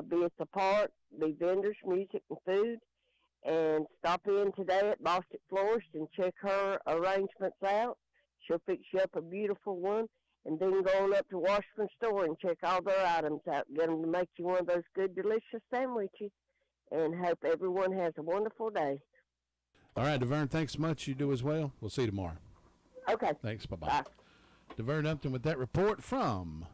S16: Be at the park, be vendors, music, and food. And stop in today at Bostic Florist and check her arrangements out. She'll fix you up a beautiful one. And then go on up to Washburn Store and check all their items out. Get them to make you one of those good, delicious sandwiches. And hope everyone has a wonderful day.
S4: All right, DeVern, thanks so much. You do as well. We'll see you tomorrow.
S16: Okay.
S4: Thanks. Bye-bye.
S16: Bye.
S4: DeVern Upton with that report from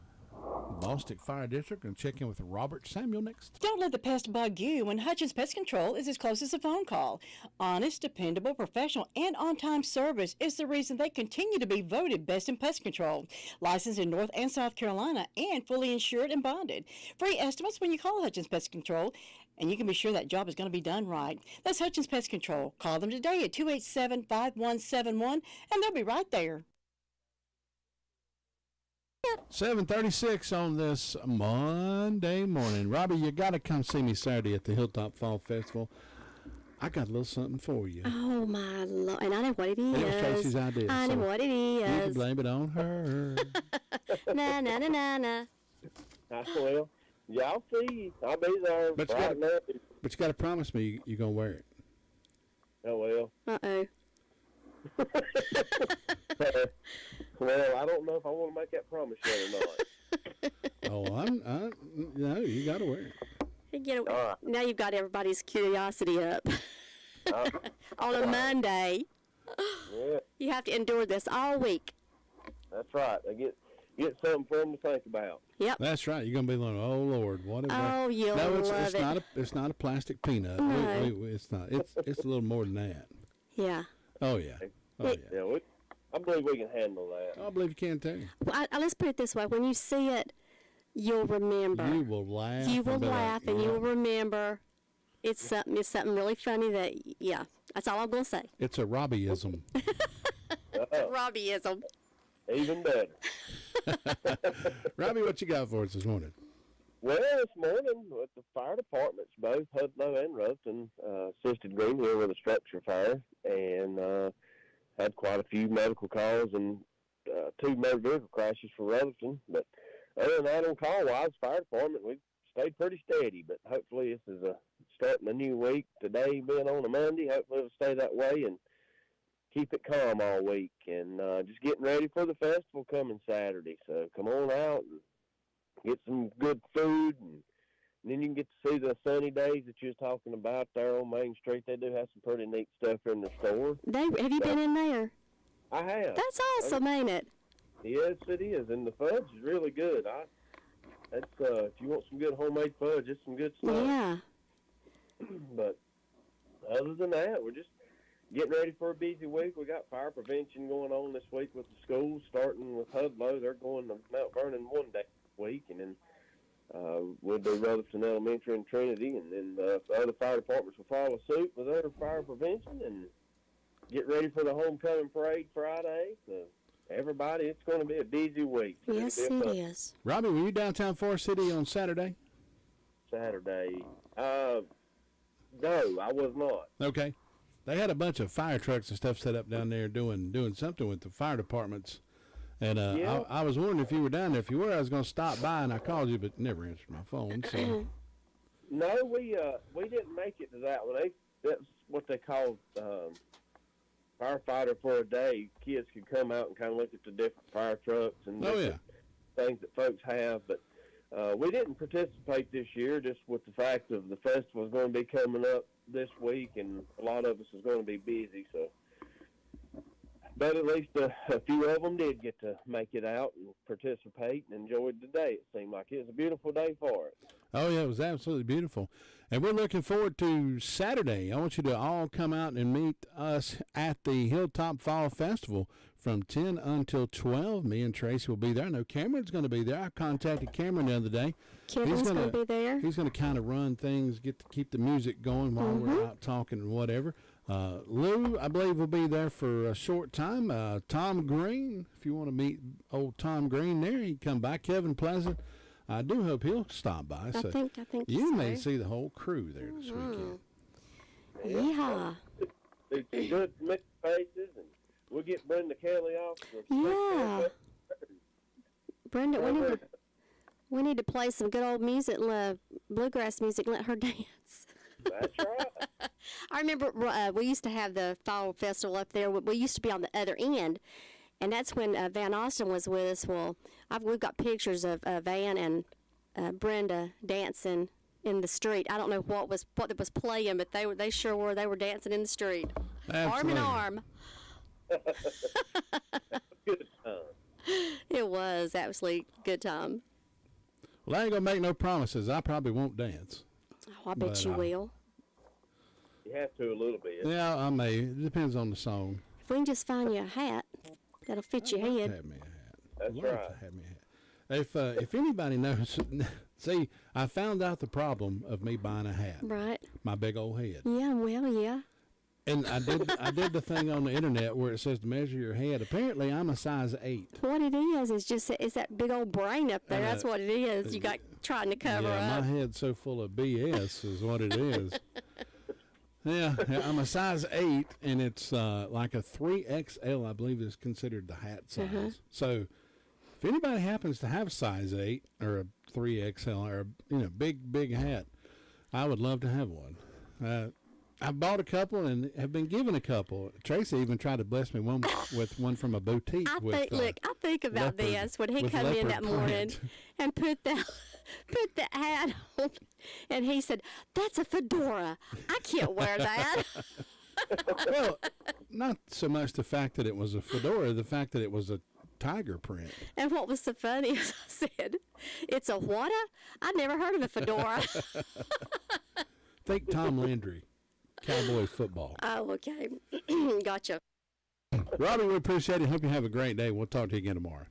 S4: Bostic Fire District. And check in with Robert Samuel next.
S2: Don't let the pest bug you when Hutchins Pest Control is as close as a phone call. Honest, dependable, professional, and on-time service is the reason they continue to be voted best in pest control. Licensed in North and South Carolina and fully insured and bonded. Free estimates when you call Hutchins Pest Control, and you can be sure that job is going to be done right. That's Hutchins Pest Control. Call them today at 287-5171, and they'll be right there.
S4: 7:36 on this Monday morning. Robbie, you got to come see me Saturday at the Hilltop Fall Festival. I got a little something for you.
S5: Oh, my Lord. And I know what it is.
S4: It was Tracy's idea.
S5: I know what it is.
S4: You can blame it on her.
S5: Na, na, na, na, na.
S17: Well, y'all see. I'll be there.
S4: But you got to promise me you're going to wear it.
S17: Oh, well.
S5: Uh-oh.
S17: Well, I don't know if I want to make that promise yet or not.
S4: Oh, no, you got to wear it.
S17: Right.
S5: Now you've got everybody's curiosity up. On a Monday.
S17: Yeah.
S5: You have to endure this all week.
S17: That's right. I get something for them to think about.
S5: Yep.
S4: That's right. You're going to be like, oh, Lord, what is that?
S5: Oh, you'll love it.
S4: It's not a plastic peanut.
S5: No.
S4: It's not. It's a little more than that.
S5: Yeah.
S4: Oh, yeah.
S17: Yeah, I believe we can handle that.
S4: I believe you can, too.
S5: Well, let's put it this way. When you see it, you'll remember.
S4: You will laugh.
S5: You will laugh, and you will remember. It's something really funny that, yeah, that's all I'm going to say.
S4: It's a Robbieism.
S5: Robbieism.
S17: Even better.
S4: Robbie, what you got for us this morning?
S17: Well, this morning, with the fire departments, both Hudlow and Rutherford, assisted Green here with a structure fire, and had quite a few medical calls and 2 motor vehicle crashes for Rutherford. But other than that, on call-wise, fire department, we've stayed pretty steady. But hopefully this is starting a new week. Today being on a Monday, hopefully it'll stay that way and keep it calm all week. And just getting ready for the festival coming Saturday. So come on out and get some good food, and then you can get to see the sunny days that you was talking about there on Main Street. They do have some pretty neat stuff in the store.
S5: Have you been in there?
S17: I have.
S5: That's awesome, ain't it?
S17: Yes, it is, and the fudge is really good. That's if you want some good homemade fudge, it's some good stuff.
S5: Yeah.
S17: But other than that, we're just getting ready for a busy week. We got fire prevention going on this week with the schools, starting with Hudlow. They're going to Mount Vernon one day a week, and then we'll do Rutherford Elementary and Trinity, and then the other fire departments will follow suit with their fire prevention and get ready for the homecoming parade Friday. So everybody, it's going to be a busy week.
S5: Yes, it is.
S4: Robbie, were you downtown Forest City on Saturday?
S17: Saturday? No, I was not.
S4: Okay. They had a bunch of fire trucks and stuff set up down there doing something with the fire departments. And
S17: Yeah.
S4: I was wondering if you were down there. If you were, I was going to stop by, and I called you, but never answered my phone. So
S17: No, we didn't make it to that one. That's what they call firefighter for a day. Kids could come out and kind of look at the different fire trucks and things that folks have. But we didn't participate this year, just with the fact of the festival is going to be coming up this week, and a lot of us is going to be busy. So, but at least a few of them did get to make it out and participate and enjoyed the day. It seemed like it was a beautiful day for it.
S4: Oh, yeah, it was absolutely beautiful. And we're looking forward to Saturday. I want you to all come out and meet us at the Hilltop Fall Festival from 10 until 12. Me and Tracy will be there. I know Cameron's going to be there. I contacted Cameron the other day.
S5: Cameron's going to be there.
S4: He's going to kind of run things, keep the music going while we're out talking and whatever. Lou, I believe, will be there for a short time. Tom Green, if you want to meet old Tom Green there, he can come by. Kevin Pleasant, I do hope he'll stop by.
S5: I think
S4: you
S5: so.
S4: may see the whole crew there this weekend.
S5: Yeah.
S17: It's good mixed faces, and we'll get Brenda Kelly off.
S5: Yeah. Brenda, we need to play some good old music, bluegrass music, and let her dance.
S17: That's right.
S5: I remember we used to have the fall festival up there. We used to be on the other end, and that's when Van Austin was with us. Well, we've got pictures of Van and Brenda dancing in the street. I don't know what was playing, but they sure were. They were dancing in the street,
S4: Absolutely.
S5: arm in arm.
S17: Good time.
S5: It was absolutely good time.
S4: Well, I ain't going to make no promises. I probably won't dance.
S5: Oh, I bet you will.
S17: You have to a little bit.
S4: Yeah, I may. It depends on the song.
S5: If we can just find you a hat that'll fit your head.
S4: Have me a hat.
S17: That's
S4: Love
S17: right.
S4: to have me a hat. If anybody knows, see, I found out the problem of me buying a hat.
S5: Right.
S4: My big old head.
S5: Yeah, well, yeah.
S4: And I did the thing on the internet where it says to measure your head. Apparently, I'm a size 8.
S5: What it is just it's that big old brain up there. That's what it is. You got trying to cover up.
S4: My head's so full of BS is what it is. Yeah, I'm a size 8, and it's like a 3XL, I believe, is considered the hat size. So, if anybody happens to have a size 8 or a 3XL or big hat, I would love to have one. I bought a couple and have been given a couple. Tracy even tried to bless me with one from a boutique.
S5: I think about this when he come in that morning and put the hat on, and he said, "That's a fedora. I can't wear that."
S4: Well, not so much the fact that it was a fedora, the fact that it was a tiger print.
S5: And what was so funny is I said, "It's a what? I never heard of a fedora."
S4: Think Tom Landry. Cowboy football.
S5: Oh, okay. Gotcha.
S4: Robbie, we appreciate it. Hope you have a great day. We'll talk to you again tomorrow.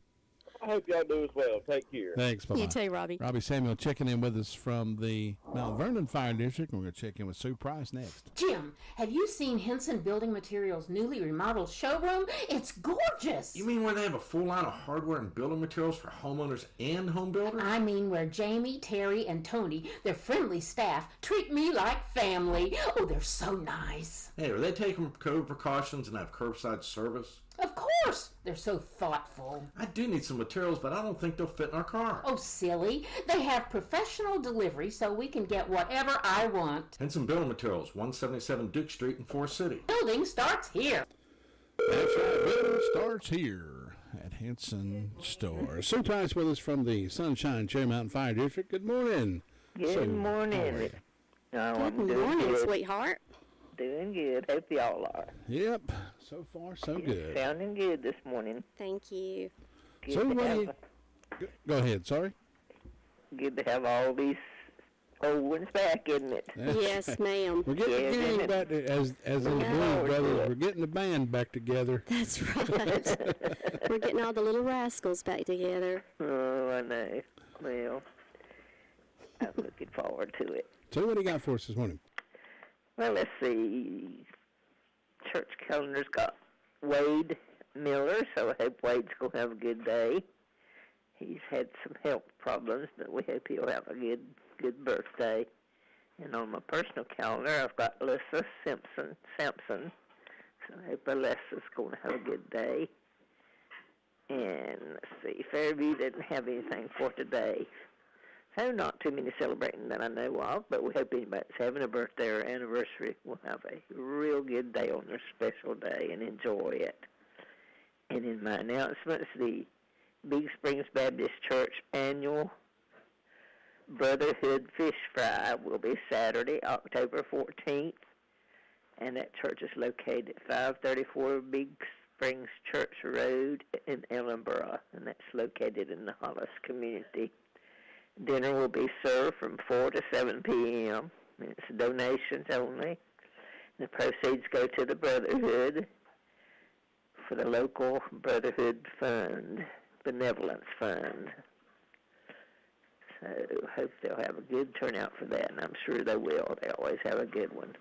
S17: I hope y'all do as well. Take care.
S4: Thanks. Bye-bye.
S5: You too, Robbie.
S4: Robbie Samuel checking in with us from the Mount Vernon Fire District. We're going to check in with Sue Price next.
S18: Jim, have you seen Henson Building Materials' newly remodeled showroom? It's gorgeous.
S6: You mean where they have a full line of hardware and building materials for homeowners and home builders?
S18: I mean where Jamie, Terry, and Tony, their friendly staff, treat me like family. Oh, they're so nice.
S6: Hey, are they taking COVID precautions and have curbside service?
S18: Of course. They're so thoughtful.
S6: I do need some materials, but I don't think they'll fit in our car.
S18: Oh, silly. They have professional delivery so we can get whatever I want.
S6: Henson Building Materials, 177 Duke Street in Forest City.
S18: Building starts here.
S4: That's right. Building starts here at Henson Store. Sue Price with us from the Sunshine Cherry Mountain Fire District. Good morning.
S19: Good morning.
S5: Good morning, sweetheart.
S19: Doing good. Hope y'all are.
S4: Yep. So far, so good.
S19: Sounding good this morning.
S5: Thank you.
S19: Good
S4: So,
S19: to have
S4: go ahead. Sorry.
S19: good to have all these old ones back, isn't it?
S5: Yes, ma'am.
S4: We're getting the gang back to, as in the Blues Brothers, we're getting the band back together.
S5: That's right. We're getting all the little rascals back together.
S19: Oh, I know. Well, I'm looking forward to it.
S4: So what do you got for us this morning?
S19: Well, let's see. Church calendar's got Wade Miller, so I hope Wade's going to have a good day. He's had some health problems, but we hope he'll have a good birthday. And on my personal calendar, I've got Alyssa Sampson. So I hope Alyssa's going to have a good day. And let's see, Fairview didn't have anything for today. So not too many celebrating that I know of, but we hope anybody that's having a birthday or anniversary will have a real good day on their special day and enjoy it. And in my announcements, the Big Springs Baptist Church annual Brotherhood Fish Fry will be Saturday, October 14th, and that church is located at 534 Big Springs Church Road in Ellenborough, and that's located in the Hollis community. Dinner will be served from 4 to 7 p.m. It's donations only. The proceeds go to the Brotherhood for the local Brotherhood Fund, Benevolence Fund. So hope they'll have a good turnout for that, and I'm sure they will. They always have a good one.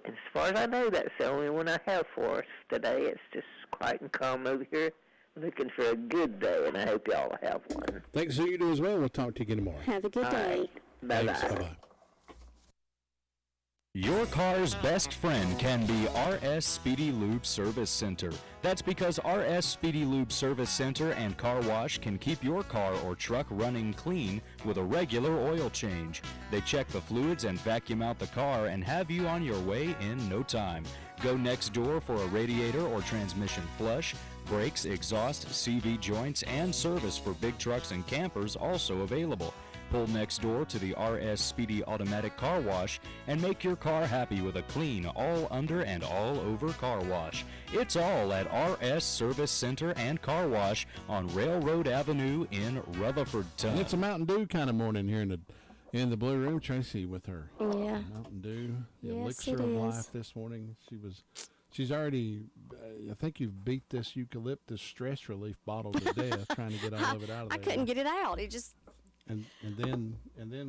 S19: And as far as I know, that's the only one I have for us today. It's just quiet and calm over here. Looking for a good day, and I hope y'all have one.
S4: Thanks, so you do as well. We'll talk to you again tomorrow.
S5: Have a good day.
S19: Bye-bye.
S4: Thanks. Bye-bye.
S20: Your car's best friend can be RS Speedy Lube Service Center. That's because RS Speedy Lube Service Center and Car Wash can keep your car or truck running clean with a regular oil change. They check the fluids and vacuum out the car and have you on your way in no time. Go next door for a radiator or transmission flush. Brakes, exhaust, CV joints, and service for big trucks and campers also available. Pull next door to the RS Speedy Automatic Car Wash and make your car happy with a clean, all under and all over car wash. It's all at RS Service Center and Car Wash on Railroad Avenue in Rutherford.
S4: And it's a Mountain Dew kind of morning here in the Blue Room. Tracy with her Mountain Dew, the elixir of life this morning. She's already, I think you've beat this eucalyptus stress relief bottle to death trying to get all of it out of there.
S5: I couldn't get it out. It just...
S4: And then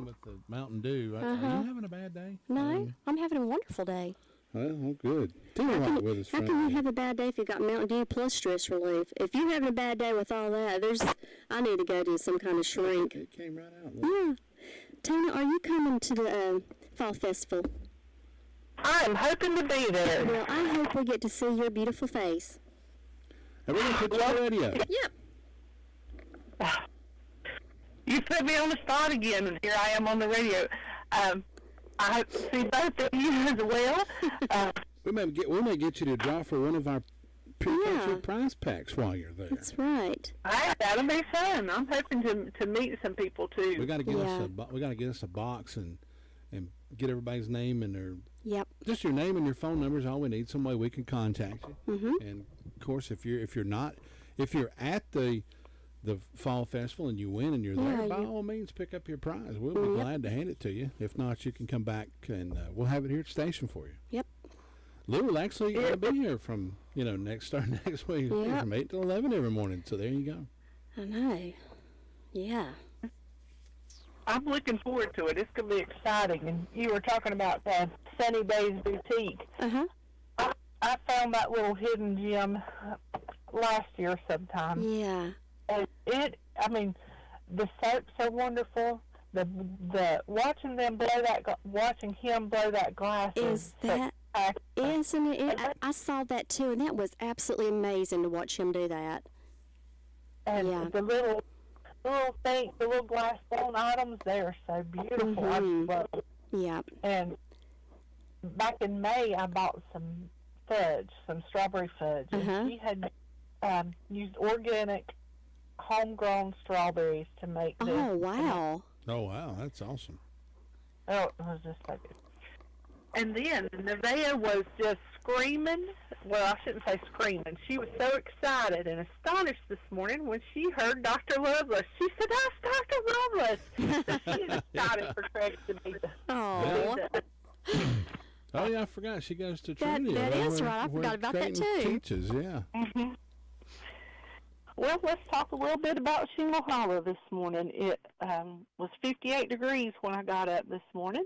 S4: with the Mountain Dew, are you having a bad day?
S5: No, I'm having a wonderful day.
S4: Well, good. Tina White with us.
S5: How can you have a bad day if you got Mountain Dew plus stress relief? If you're having a bad day with all that, I need to go to some kind of shrink.
S4: It came right out.
S5: Yeah. Tina, are you coming to the Fall Festival?
S21: I'm hoping to be there.
S5: Well, I hope we get to see your beautiful face.
S4: Are we going to put you on the radio?
S5: Yep.
S21: You put me on the spot again, and here I am on the radio. I hope to see both of you as well.
S4: We may get you to draw for one of our Pure Country prize packs while you're there.
S5: That's right.
S21: That'll be fun. I'm hoping to meet some people too.
S4: We got to get us a box and get everybody's name and their just your name and your phone number is all we need. Some way we can contact you.
S5: Mm-hmm.
S4: And of course, if you're at the Fall Festival and you win and you're there, by all means pick up your prize. We'll be glad to hand it to you. If not, you can come back and we'll have it here at the station for you.
S5: Yep.
S4: Lou will actually be here from next week from 8 to 11 every morning. So there you go.
S5: I know. Yeah.
S21: I'm looking forward to it. It's going to be exciting. And you were talking about Sunny Days Boutique.
S5: Uh-huh.
S21: I found that little hidden gem last year sometime.
S5: Yeah.
S21: And the soaps are wonderful. The watching him blow that glass
S5: isn't it? I saw that too, and that was absolutely amazing to watch him do that.
S21: And the little thing, the little glass bone items, they are so beautiful.
S5: Mm-hmm.
S21: I love them.
S5: Yeah.
S21: And back in May, I bought some strawberry fudge.
S5: Uh-huh.
S21: And she had used organic, homegrown strawberries to make this.
S5: Oh, wow.
S4: Oh, wow. That's awesome.
S21: Oh, it was just so good. And then Nevaeh was just screaming. Well, I shouldn't say screaming. She was so excited and astonished this morning when she heard Dr. Lovelace. She said, "That's Dr. Lovelace." So she is excited for Craig to be the.
S5: Oh.
S4: Oh, yeah, I forgot. She goes to Trinity.
S5: That is right. I forgot about that, too.
S4: Teaches, yeah.
S21: Mm-hmm. Well, let's talk a little bit about Shingle Hollow this morning. It was 58 degrees when I got up this morning.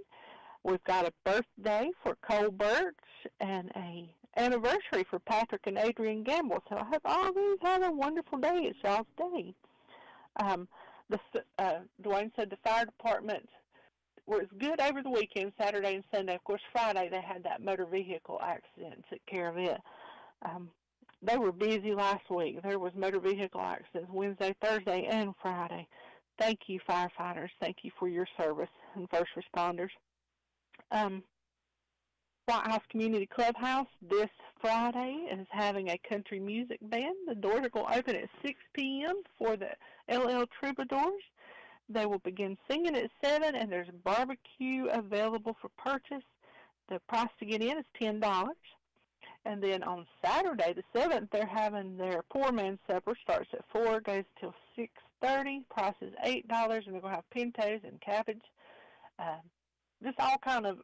S21: We've got a birthday for Cole Birch and a anniversary for Patrick and Adrian Gamble. So I hope all of these have a wonderful day. It's y'all's day. Dwayne said the fire department was good over the weekend, Saturday and Sunday. Of course, Friday they had that motor vehicle accident, took care of it. They were busy last week. There was motor vehicle accidents Wednesday, Thursday, and Friday. Thank you, firefighters. Thank you for your service and first responders. White House Community Clubhouse this Friday is having a country music band. The doors are going to open at 6 p.m. for the LL Troubadours. They will begin singing at 7, and there's a barbecue available for purchase. The price to get in is $10. And then on Saturday, the 7th, they're having their poor man's supper. Starts at 4, goes till 6:30. Price is $8, and they're going to have pintos and cabbage. Just all kind of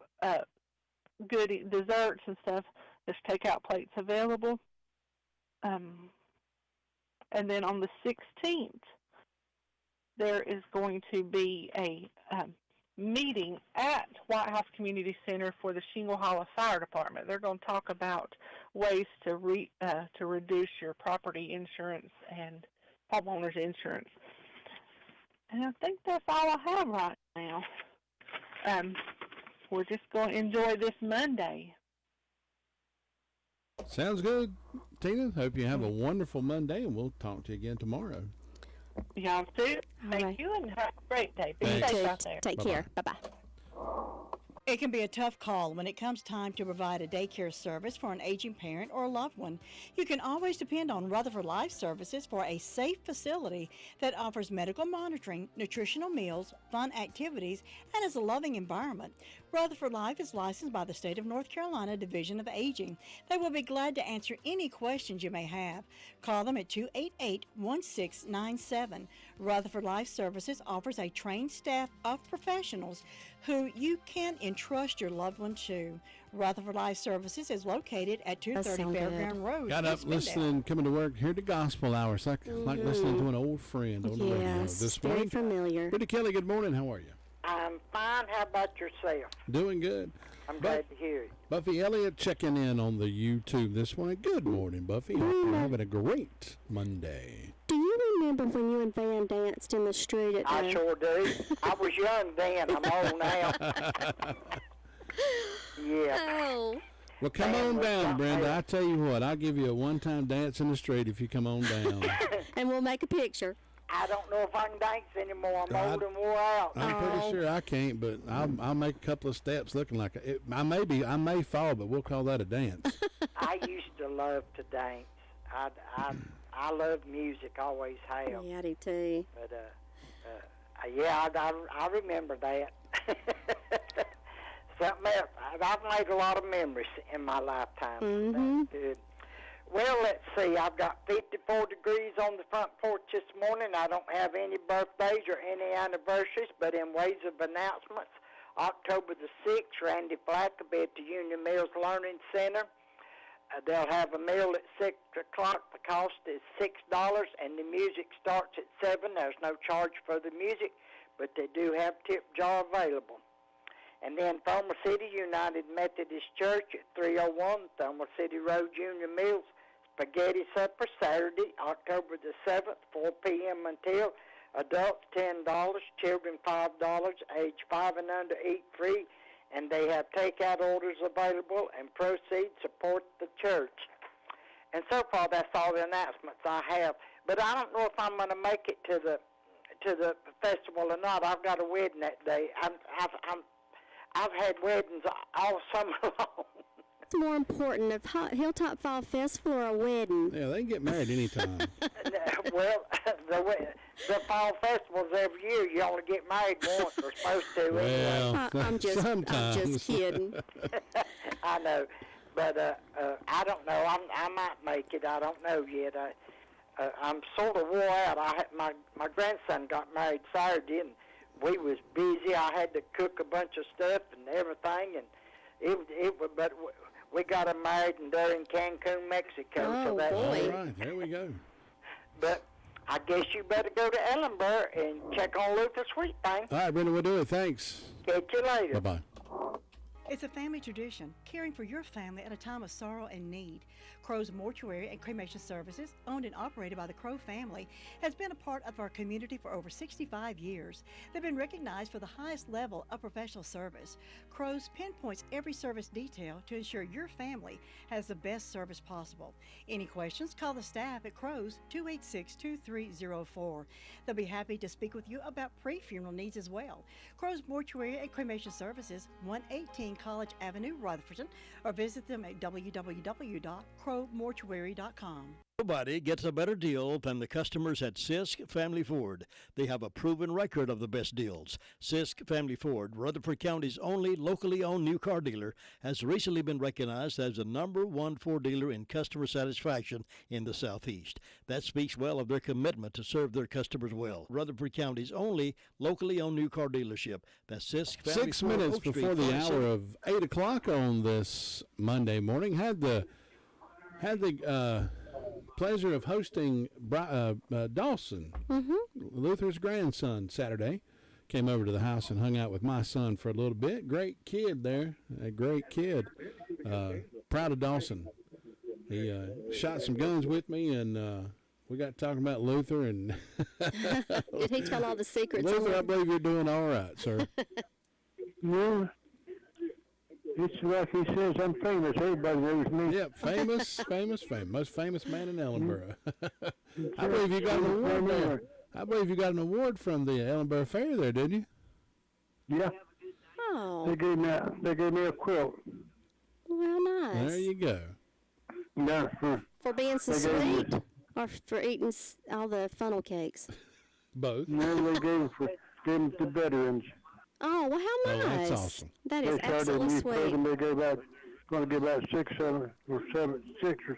S21: good desserts and stuff. There's takeout plates available. And then on the 16th, there is going to be a meeting at White House Community Center for the Shingle Hollow Fire Department. They're going to talk about ways to reduce your property insurance and homeowners insurance. And I think that's all I have right now. We're just going to enjoy this Monday.
S4: Sounds good, Tina. Hope you have a wonderful Monday, and we'll talk to you again tomorrow.
S21: Y'all too. Thank you, and have a great day. Be safe out there.
S5: Take care. Bye-bye.
S2: It can be a tough call when it comes time to provide a daycare service for an aging parent or a loved one. You can always depend on Rutherford Life Services for a safe facility that offers medical monitoring, nutritional meals, fun activities, and is a loving environment. Rutherford Life is licensed by the State of North Carolina Division of Aging. They will be glad to answer any questions you may have. Call them at 288-1697. Rutherford Life Services offers a trained staff of professionals who you can entrust your loved one to. Rutherford Life Services is located at 230 Fairground Road.
S4: Got up listening, coming to work, heard the gospel hour. It's like listening to an old friend on the radio this morning.
S5: Very familiar.
S4: Brittany Kelly, good morning. How are you?
S1: I'm fine. How about yourself?
S4: Doing good.
S1: I'm glad to hear it.
S4: Buffy Elliott checking in on the YouTube this morning. Good morning, Buffy. Hope you're having a great Monday.
S5: Do you remember when you and Van danced in the street at
S1: I sure do. I was young then. I'm old now. Yeah.
S5: Oh.
S4: Well, come on down, Brenda. I tell you what, I'll give you a one-time dance in the street if you come on down.
S5: And we'll make a picture.
S1: I don't know if I can dance anymore. I'm old and wore out.
S4: I'm pretty sure I can't, but I'll make a couple of steps looking like it. I may fall, but we'll call that a dance.
S1: I used to love to dance. I love music, always have.
S5: Yeah, I do too.
S1: But yeah, I remember that. Something else. I've made a lot of memories in my lifetime.
S5: Mm-hmm.
S1: That's good. Well, let's see. I've got 54 degrees on the front porch this morning. I don't have any birthdays or any anniversaries, but in ways of announcements, October the 6th, Randy Flack will be at the Union Mills Learning Center. They'll have a meal at 6 o'clock. The cost is $6, and the music starts at 7. There's no charge for the music, but they do have tip jar available. And then Thelma City United Methodist Church at 301 Thelma City Road, Union Mills. Spaghetti supper Saturday, October the 7th, 4 p.m. until. Adults $10, children $5, age 5 and under eat free. And they have takeout orders available, and proceeds support the church. And so far, that's all the announcements I have. But I don't know if I'm going to make it to the festival or not. I've got a wedding that day. I've had weddings all summer long.
S5: What's more important, a Hilltop Fall Festival or a wedding?
S4: Yeah, they can get married anytime.
S1: Well, the fall festivals every year, you only get married once. We're supposed to.
S4: Well,
S5: I'm just kidding.
S1: I know, but I don't know. I might make it. I don't know yet. I'm sort of wore out. My grandson got married Saturday, and we was busy. I had to cook a bunch of stuff and everything, and but we got him married and they're in Cancun, Mexico.
S5: Oh,
S1: so that's
S5: boy.
S4: All right, there we go.
S1: But I guess you better go to Ellenborough and check on Luther Sweet Thing.
S4: All right, Brenda, we'll do it. Thanks.
S1: Catch you later.
S4: Bye-bye.
S2: It's a family tradition, caring for your family at a time of sorrow and need. Crow's Mortuary and Cremation Services, owned and operated by the Crow family, has been a part of our community for over 65 years. They've been recognized for the highest level of professional service. Crow's pinpoints every service detail to ensure your family has the best service possible. Any questions, call the staff at Crow's 286-2304. They'll be happy to speak with you about pre-funeral needs as well. Crow's Mortuary and Cremation Services, 118 College Avenue, Rutherford, or visit them at www.crowmortuary.com.
S22: Nobody gets a better deal than the customers at Sisk Family Ford. They have a proven record of the best deals. Sisk Family Ford, Rutherford County's only locally owned new car dealer, has recently been recognized as the #1 Ford dealer in customer satisfaction in the Southeast. That speaks well of their commitment to serve their customers well. Rutherford County's only locally owned new car dealership. That's Sisk Family
S4: 6
S22: Ford.
S4: minutes
S22: Oak Street,
S4: before the
S22: Florida
S4: hour
S22: City.
S4: of 8 o'clock on this Monday morning, had the pleasure of hosting Dawson, Luther's grandson, Saturday. Came over to the house and hung out with my son for a little bit. Great kid there, a great kid. Proud of Dawson. He shot some guns with me, and we got talking about Luther. And
S5: Did he tell all the secrets?
S4: Luther, I believe you're doing all right, sir.
S17: Yeah. It's like he says, I'm famous. Everybody knows me.
S4: Yep, famous. Most famous man in Ellenborough. I believe you got an award there. I believe you got an award from the Ellenborough Fair there, didn't you?
S17: Yeah.
S5: Oh.
S3: They gave me a quilt.
S5: Well, nice.
S4: There you go.
S3: Yeah.
S5: For being so sweet, or for eating all the funnel cakes?
S4: Both.
S3: No, they gave them to veterans.
S5: Oh, well, how nice.
S4: Oh, that's awesome.
S5: That is absolutely sweet.
S3: They going to give about 6 or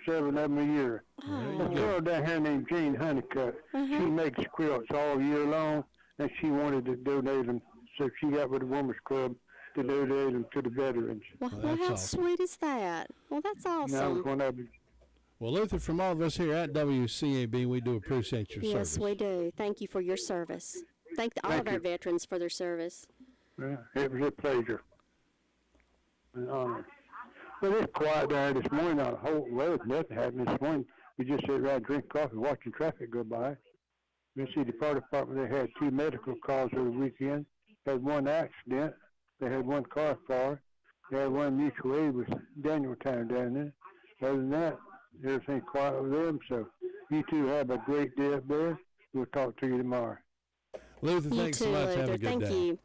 S3: 7 of them a year.
S5: Oh.
S3: A girl down here named Jane Honeycutt. She makes quilts all year long, and she wanted to donate them, so she got with the Women's Club to donate them to the veterans.
S5: Well, how sweet is that? Well, that's awesome.
S4: Well, Luther, from all of us here at WCAB, we do appreciate your service.
S5: Yes, we do. Thank you for your service. Thank all of our veterans for their service.
S3: Yeah, it was a pleasure. An honor. Well, it's quiet there this morning on the whole road. Nothing happened this morning. We just sit around drinking coffee, watching traffic go by. We see the fire department, they had 2 medical calls over the weekend. Had 1 accident. They had 1 car fire. They had 1 mutual aid with Daniel Town down there. Other than that, everything quiet with them. So you two have a great day up there. We'll talk to you tomorrow.
S4: Luther, thanks so much. Have a good day.
S5: Thank you.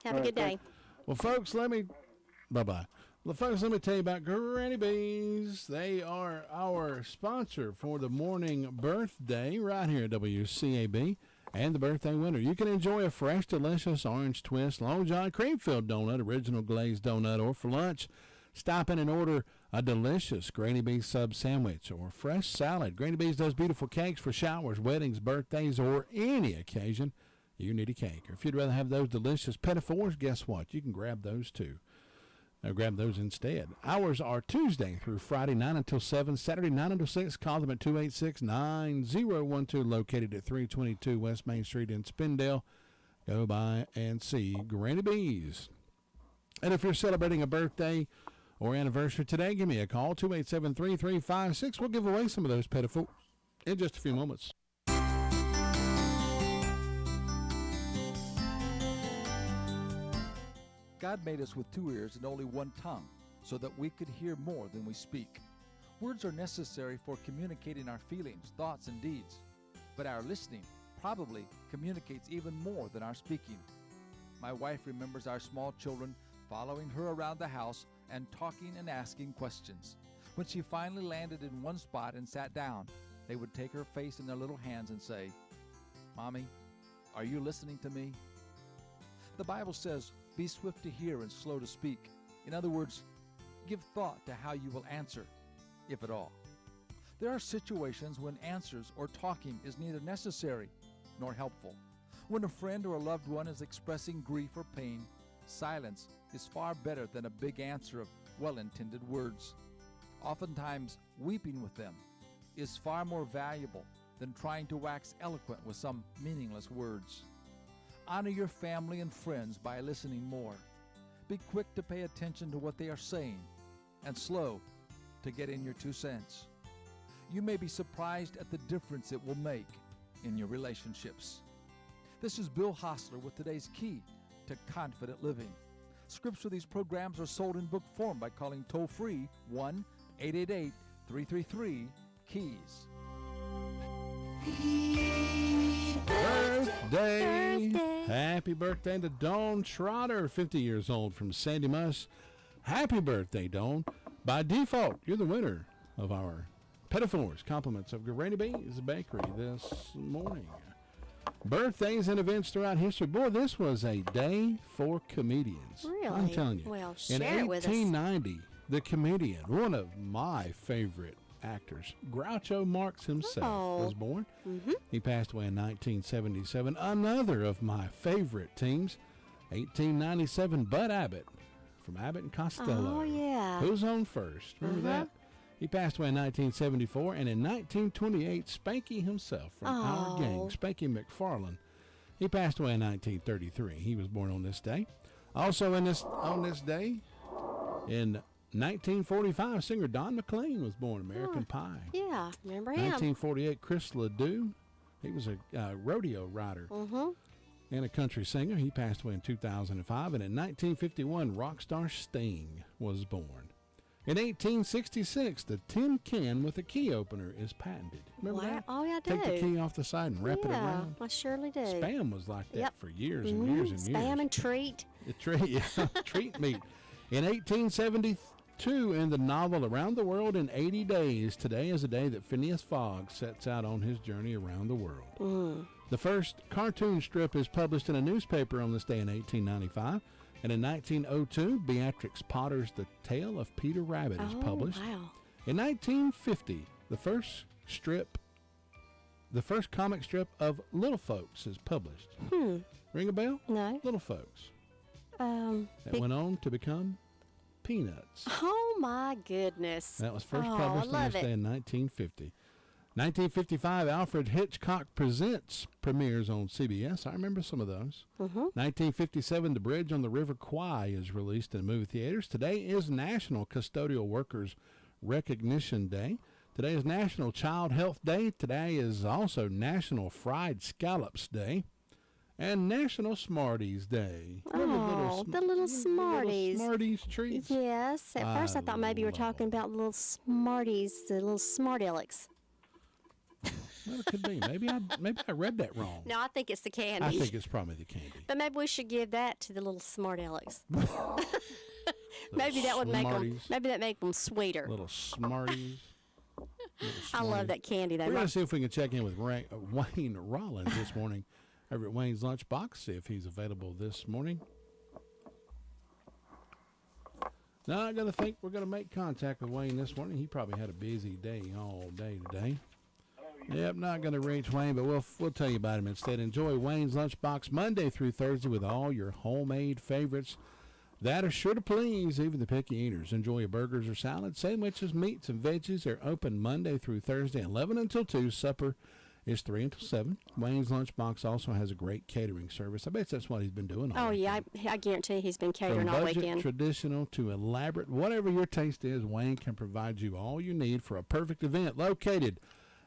S5: Have a good day.
S4: Well, folks, bye-bye. Well, folks, let me tell you about Granny Bees. They are our sponsor for the morning birthday right here at WCAB and the birthday winner. You can enjoy a fresh, delicious orange twist, Long John cream-filled donut, original glazed donut, or for lunch, stop in and order a delicious Granny Bees sub sandwich or fresh salad. Granny Bees does beautiful cakes for showers, weddings, birthdays, or any occasion you need a cake. Or if you'd rather have those delicious petit fours, guess what? You can grab those too. Grab those instead. Hours are Tuesday through Friday, 9 until 7, Saturday, 9 until 6. Call them at 286-9012, located at 322 West Main Street in Spindale. Go by and see Granny Bees. And if you're celebrating a birthday or anniversary today, give me a call, 287-3356. We'll give away some of those petit fours in just a few moments.
S7: God made us with 2 ears and only 1 tongue, so that we could hear more than we speak. Words are necessary for communicating our feelings, thoughts, and deeds, but our listening probably communicates even more than our speaking. My wife remembers our small children following her around the house and talking and asking questions. When she finally landed in one spot and sat down, they would take her face in their little hands and say, "Mommy, are you listening to me?" The Bible says, "Be swift to hear and slow to speak." In other words, give thought to how you will answer, if at all. There are situations when answers or talking is neither necessary nor helpful. When a friend or a loved one is expressing grief or pain, silence is far better than a big answer of well-intended words. Oftentimes, weeping with them is far more valuable than trying to wax eloquent with some meaningless words. Honor your family and friends by listening more. Be quick to pay attention to what they are saying and slow to get in your 2 cents. You may be surprised at the difference it will make in your relationships. This is Bill Hostler with today's key to confident living. Scripts for these programs are sold in book form by calling toll-free 1-888-333-KEYS.
S4: Birthday. Happy birthday to Dawn Trotter, 50 years old, from Sandy Muss. Happy birthday, Dawn. By default, you're the winner of our petit fours, compliments of Granny Bees Bakery this morning. Birthdays and events throughout history. Boy, this was a day for comedians.
S5: Really?
S4: I'm telling you.
S5: Well,
S4: in
S5: share it with us.
S4: 1890, the comedian, one of my favorite actors, Groucho Marx himself, was born. He passed away in 1977. Another of my favorite teams, 1897, Bud Abbott from Abbott and Costello.
S5: Oh, yeah.
S4: Who's on first? Remember that? He passed away in 1974, and in 1928, Spanky himself from our gang, Spanky McFarlane, he passed away in 1933. He was born on this day. Also on this day, in 1945, singer Don McLean was born, American Pie.
S5: Yeah, remember him.
S4: 1948, Chris Ledoux, he was a rodeo rider and a country singer. He passed away in 2005. And in 1951, rock star Sting was born. In 1866, the tin can with a key opener is patented. Remember that?
S5: Oh, yeah, I do.
S4: Take the key off the side and wrap it around.
S5: I surely do.
S4: Spam was like that for years and years and years.
S5: Spam and Treat.
S4: Treat meat. In 1872, in the novel Around the World in 80 Days, today is the day that Phineas Fogg sets out on his journey around the world. The first cartoon strip is published in a newspaper on this day in 1895. And in 1902, Beatrix Potter's The Tale of Peter Rabbit is published.
S5: Wow.
S4: In 1950, the first comic strip of Little Folks is published. Ring a bell?
S5: No.
S4: Little Folks.
S5: That
S4: went on to become Peanuts.
S5: Oh, my goodness.
S4: That was first published on this day in 1950. 1955, Alfred Hitchcock Presents premieres on CBS. I remember some of those. 1957, The Bridge on the River Kwai is released in movie theaters. Today is National Custodial Workers Recognition Day. Today is National Child Health Day. Today is also National Fried Scallops Day. And National Smarties Day.
S5: The little Smarties.
S4: Smarties treats.
S5: Yes. At first I thought maybe you were talking about the little Smarties, the little Smart Alecks.
S4: Well, it could be. Maybe I read that wrong.
S5: No, I think it's the candy.
S4: I think it's probably the candy.
S5: But maybe we should give that to the little Smart Alecks. Maybe that would make them. Maybe that make them sweeter.
S4: Little Smarties.
S5: I love that candy.
S4: We're going to see if we can check in with Wayne Rollins this morning over at Wayne's Lunchbox. See if he's available this morning. Now I'm going to think we're going to make contact with Wayne this morning. He probably had a busy day all day today. Yep, not going to reach Wayne, but we'll tell you about him instead. Enjoy Wayne's Lunchbox Monday through Thursday with all your homemade favorites that are sure to please even the picky eaters. Enjoy your burgers or salads, sandwiches, meats, and veggies. Are open Monday through Thursday, 11 until 2. Supper is 3 until 7. Wayne's Lunchbox also has a great catering service. I bet that's what he's been doing all weekend.
S5: Yeah, I guarantee he's been catering
S4: From
S5: all
S4: budget,
S5: weekend.
S4: Traditional to elaborate, whatever your taste is, Wayne can provide you all you need for a perfect event. Located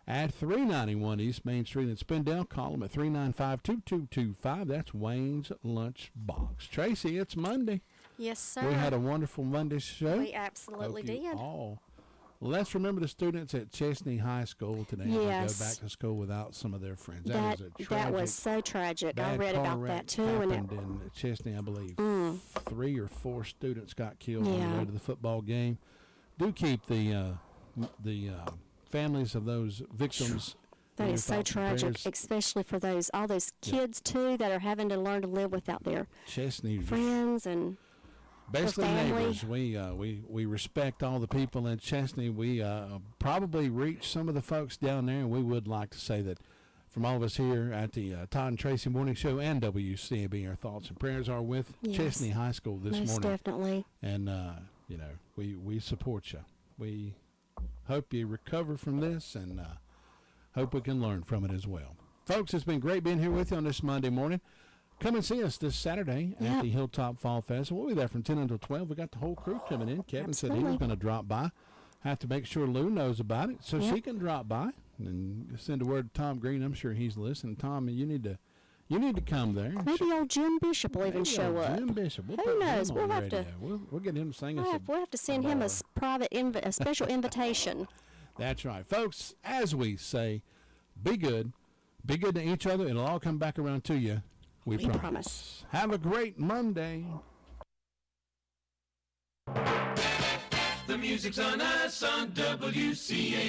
S4: at 391 East Main Street in Spindale. Call them at 395-2225. That's Wayne's Lunchbox. Tracy, it's Monday.
S5: Yes, sir.
S4: We had a wonderful Monday show.
S5: We absolutely did.
S4: Let's remember the students at Chesney High School today.
S5: Yes.
S4: Go back to school without some of their friends.
S5: That was so tragic. I read about that too.
S4: Happened in Chesney, I believe. 3 or 4 students got killed on the way to the football game. Do keep the families of those victims.
S5: That is so tragic, especially for all those kids too that are having to learn to live without their friends and
S4: basically
S5: neighbors.
S4: We respect all the people in Chesney. We probably reach some of the folks down there, and we would like to say that from all of us here at the Todd and Tracy Morning Show and WCAB, our thoughts and prayers are with Chesney High School this morning.
S5: Most definitely.
S4: And we support you. We hope you recover from this, and hope we can learn from it as well. Folks, it's been great being here with you on this Monday morning. Come and see us this Saturday at the Hilltop Fall Festival. We'll be there from 10 until 12. We got the whole crew coming in. Kevin said he was going to drop by. Have to make sure Lou knows about it so she can drop by and send a word to Tom Green. I'm sure he's listening. Tom, you need to come there.
S5: Maybe old Jim Bishop will even show up.
S4: Jim Bishop.
S5: Who knows? We'll have to.
S4: We'll get him to sing us.
S5: We'll have to send him a special invitation.
S4: That's right, folks. As we say, be good to each other. It'll all come back around to you. We promise. Have a great Monday.
S8: The music's on us on WCAB.